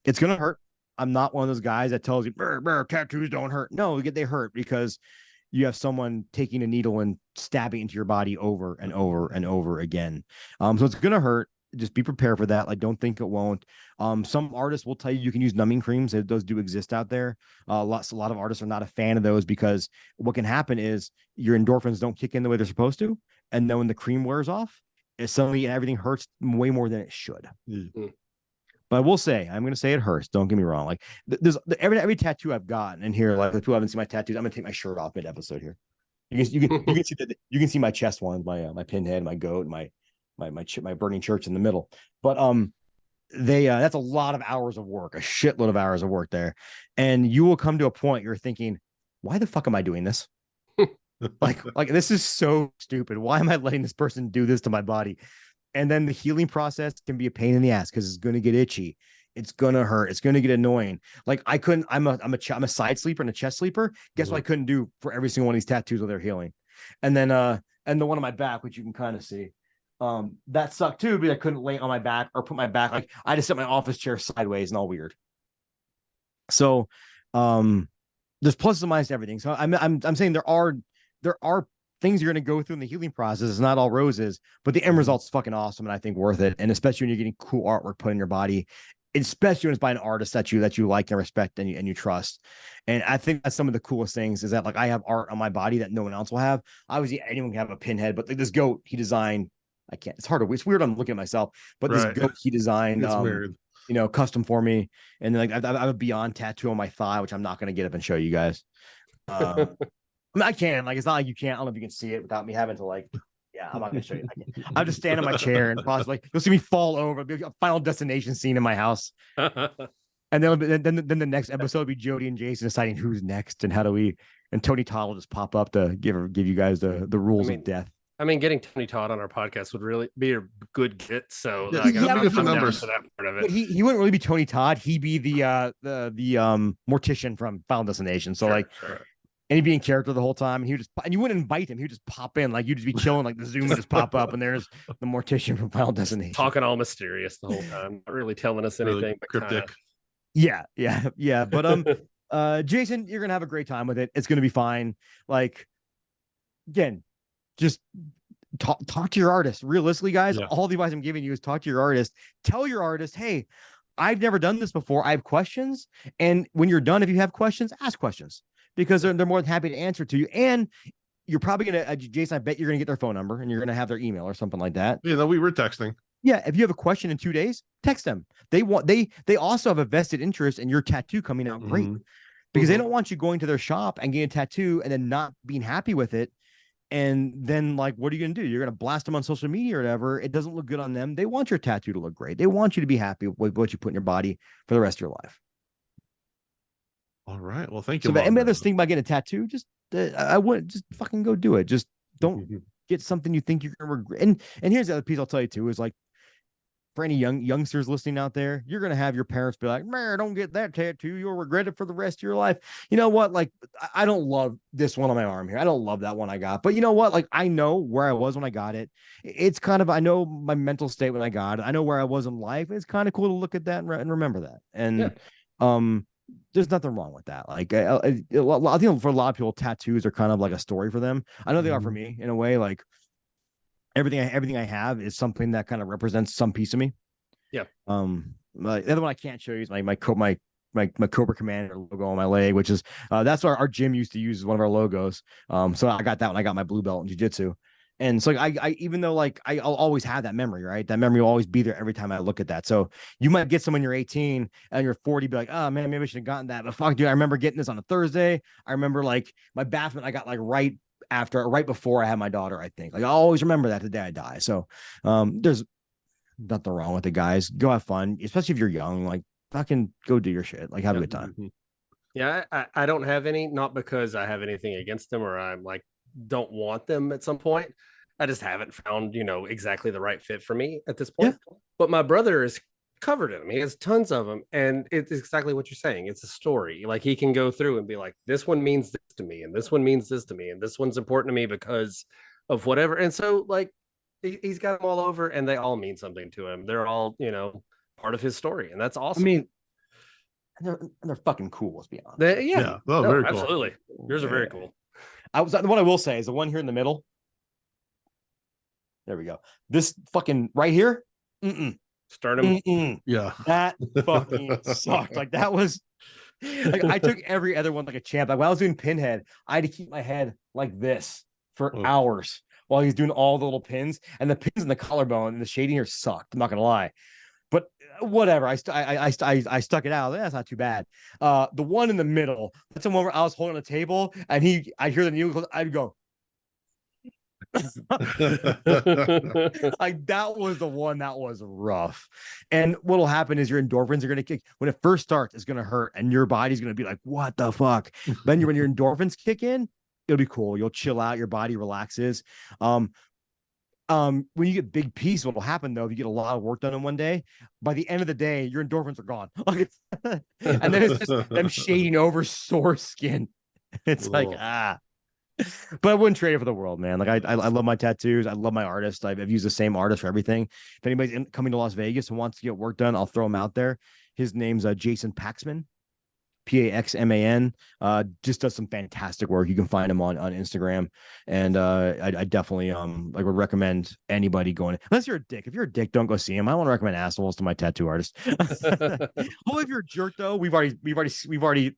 it's gonna hurt. I'm not one of those guys that tells you tattoos don't hurt. No, they hurt because you have someone taking a needle and stabbing into your body over and over and over again. So it's gonna hurt. Just be prepared for that. Like, don't think it won't. Some artists will tell you can use numbing creams. Those do exist out there. A lot of artists are not a fan of those, because what can happen is your endorphins don't kick in the way they're supposed to, and then when the cream wears off, suddenly everything hurts way more than it should. But I will say, I'm going to say it hurts. Don't get me wrong. Like, there's every tattoo I've gotten in here. Like, if people haven't seen my tattoos, I'm going to take my shirt off mid episode here. You can see my chest one, my pinhead, my goat, my burning church in the middle. But they that's a lot of hours of work, a shitload of hours of work there. And you will come to a point you're thinking, why the fuck am I doing this? like this is so stupid. Why am I letting this person do this to my body? And then the healing process can be a pain in the ass because it's going to get itchy. It's going to hurt. It's going to get annoying. Like I'm a side sleeper and a chest sleeper. Guess what I couldn't do for every single one of these tattoos while they're healing. And then, and the one on my back, which you can kind of see, that sucked too, because I couldn't lay on my back or put my back. Like I just set my office chair sideways and all weird. So, there's pluses and minuses to everything. So I'm saying there are things you're going to go through in the healing process. It's not all roses, but the end result's fucking awesome. And I think worth it. And especially when you're getting cool artwork put in your body, especially when it's by an artist that you like and respect and you trust. And I think that's some of the coolest things is that like I have art on my body that no one else will have. Obviously anyone can have a pinhead, but like this goat he designed, I can't, it's weird. I'm looking at myself, but this goat he designed, custom for me. And then like I have a Beyond tattoo on my thigh, which I'm not going to get up and show you guys. I can, like, it's not like you can't. I don't know if you can see it without me having to like, yeah, I'm not gonna show you. I'll just stand in my chair and possibly you'll see me fall over. It'll be a Final Destination scene in my house. And then the next episode will be Jody and Jason deciding who's next and how do we. And Tony Todd will just pop up to give you guys the rules of death. I mean, getting Tony Todd on our podcast would really be a good get. So I got for numbers for that part of it. But he wouldn't really be Tony Todd. He'd be the mortician from Final Destination. So sure. And he'd be in character the whole time, and you wouldn't invite him. He would just pop in, like you'd just be chilling, like the Zoom would just pop up, and there's the mortician from Final Destination, talking all mysterious the whole time, not really telling us anything, really cryptic. Yeah. But Jason, you're gonna have a great time with it. It's gonna be fine. Like, again, just talk to your artist. Realistically, guys, all the advice I'm giving you is talk to your artist. Tell your artist, hey, I've never done this before. I have questions, and when you're done, if you have questions, ask questions. Because they're more than happy to answer to you. And you're probably going to, Jason, I bet you're going to get their phone number and you're going to have their email or something like that. Yeah, no, we were texting. Yeah. If you have a question in 2 days, text them. They also have a vested interest in your tattoo coming out great because they don't want you going to their shop and getting a tattoo and then not being happy with it. And then like, what are you going to do? You're going to blast them on social media or whatever. It doesn't look good on them. They want your tattoo to look great. They want you to be happy with what you put in your body for the rest of your life. All right. Well, thank you. So, any other thing about getting a tattoo, just I wouldn't just fucking go do it. Just don't get something you think you're gonna regret. And here's the other piece I'll tell you too is like for any youngsters listening out there, you're gonna have your parents be like, "Man, don't get that tattoo. You'll regret it for the rest of your life." You know what? Like, I don't love this one on my arm here. I don't love that one I got. But you know what? Like, I know where I was when I got it. It's kind of I know my mental state when I got it. I know where I was in life. It's kind of cool to look at that and remember that. And there's nothing wrong with that. Like I think for a lot of people, tattoos are kind of like a story for them. I know they are for me in a way. Like everything I have is something that kind of represents some piece of me. Yeah. Like, the other one I can't show you is my Cobra Commander logo on my leg, which is that's what our gym used to use as one of our logos. So I got that when I got my blue belt in jiu-jitsu. And so I even though like I'll always have that memory, right? That memory will always be there every time I look at that. So you might get someone you're 18 and you're 40, be like, oh man, maybe I should have gotten that. But fuck, dude, I remember getting this on a Thursday. I remember like my bathroom I got like right before I had my daughter, I think. Like I always remember that the day I die. So there's nothing wrong with it, guys. Go have fun, especially if you're young. Like fucking go do your shit. Like have a good time. Yeah, I don't have any, not because I have anything against them or I'm like don't want them at some point. I just haven't found, exactly the right fit for me at this point. Yeah. But my brother is covered in them. He has tons of them. And it's exactly what you're saying. It's a story. Like he can go through and be like, this one means this to me. And this one means this to me. And this one's important to me because of whatever. And so like, he's got them all over and they all mean something to him. They're all, part of his story. And that's awesome. I mean, they're fucking cool. Let's be honest. Yeah. Oh, very cool. Absolutely. Yours are very cool. The one I will say is the one here in the middle. There we go. This fucking right here. Sternum. Yeah. That fucking sucked. Like that was like I took every other one like a champ. Like when I was doing Pinhead, I had to keep my head like this for hours while he's doing all the little pins. And the pins in the collarbone and the shading here sucked. I'm not gonna lie. But whatever, I stuck it out. That's not too bad. The one in the middle, that's the one where I was holding a table and I hear the needle, I'd go. Like that was the one that was rough. And what'll happen is your endorphins are gonna kick when it first starts, it's gonna hurt, and your body's gonna be like, what the fuck? Then when your endorphins kick in, it'll be cool. You'll chill out, your body relaxes. When you get big piece, what'll happen though, if you get a lot of work done in one day, by the end of the day, your endorphins are gone. And then it's just them shading over sore skin. It's like, but I wouldn't trade it for the world, man. Like I love my tattoos. I love my artist. I've used the same artist for everything. If anybody's coming to Las Vegas and wants to get work done, I'll throw him out there. His name's Jason Paxman. Paxman, just does some fantastic work. You can find him on Instagram, and I definitely like would recommend anybody going, unless you're a dick. If you're a dick, don't go see him. I don't want to recommend assholes to my tattoo artist. Well, if you're a jerk though, we've already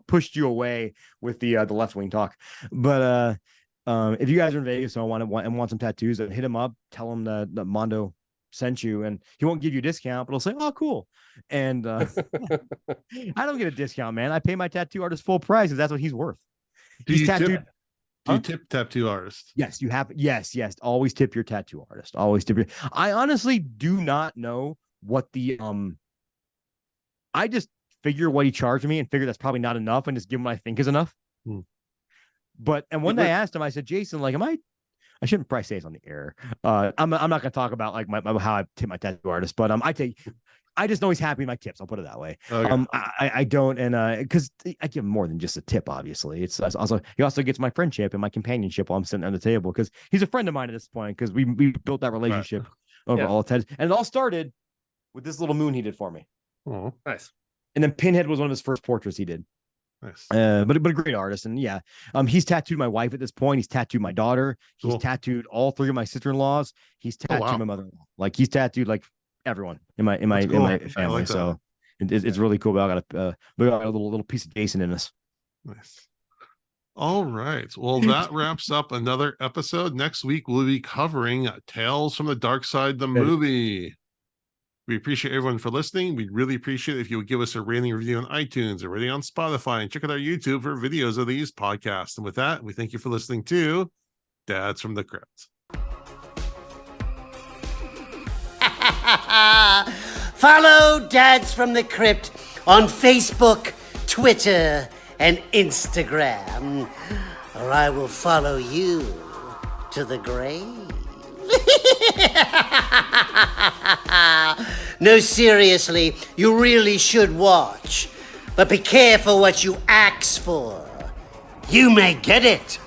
pushed you away with the left wing talk. But if you guys are in Vegas and want some tattoos, then hit him up. Tell him that Mondo sent you, and he won't give you a discount, but he'll say, oh cool. And I don't get a discount, man. I pay my tattoo artist full price because that's what he's worth. Do you tip tattoo artist? Yes, you have. Yes. Always tip your tattoo artist. Always tip your. I honestly do not know what the I just figure what he charged me and figure that's probably not enough, and just give him what I think is enough. But one day I asked him, I said, Jason, like, I shouldn't probably say this on the air. I'm not going to talk about like how I tip my tattoo artist, but I just know he's happy with my tips. I'll put it that way. Okay. I don't, and because I give him more than just a tip. Obviously, it's also he also gets my friendship and my companionship while I'm sitting on the table because he's a friend of mine at this point because we built that relationship over all the time, and it all started with this little moon he did for me. Oh, nice. And then Pinhead was one of his first portraits he did. Nice. But a great artist. And he's tattooed my wife at this point. He's tattooed my daughter. He's tattooed all three of my sister-in-laws. He's tattooed my mother-in-law. Like he's tattooed like everyone in my family. Like so it's really cool. But we got a little piece of Jason in us. Nice. All right. Well, that wraps up another episode. Next week we'll be covering Tales from the Dark Side, the movie. We appreciate everyone for listening. We'd really appreciate it if you would give us a rating review on iTunes or rating on Spotify, and check out our YouTube for videos of these podcasts. And with that, we thank you for listening to Dads from the Crypt. Follow Dads from the Crypt on Facebook, Twitter, and Instagram, or I will follow you to the grave. No, seriously, you really should watch. But be careful what you ask for. You may get it.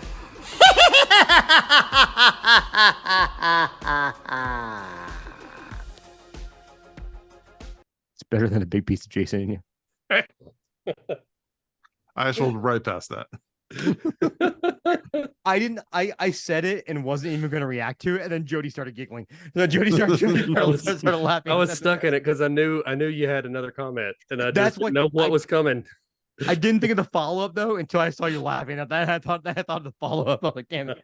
It's better than a big piece of Jason in you. I just rolled right past that. I said it and wasn't even going to react to it, and then Jody started giggling. So Jody started laughing. I was stuck in it because I knew you had another comment, and I just didn't know what was coming. I didn't think of the follow up though until I saw you laughing at that. I thought the follow up. I was like, damn it.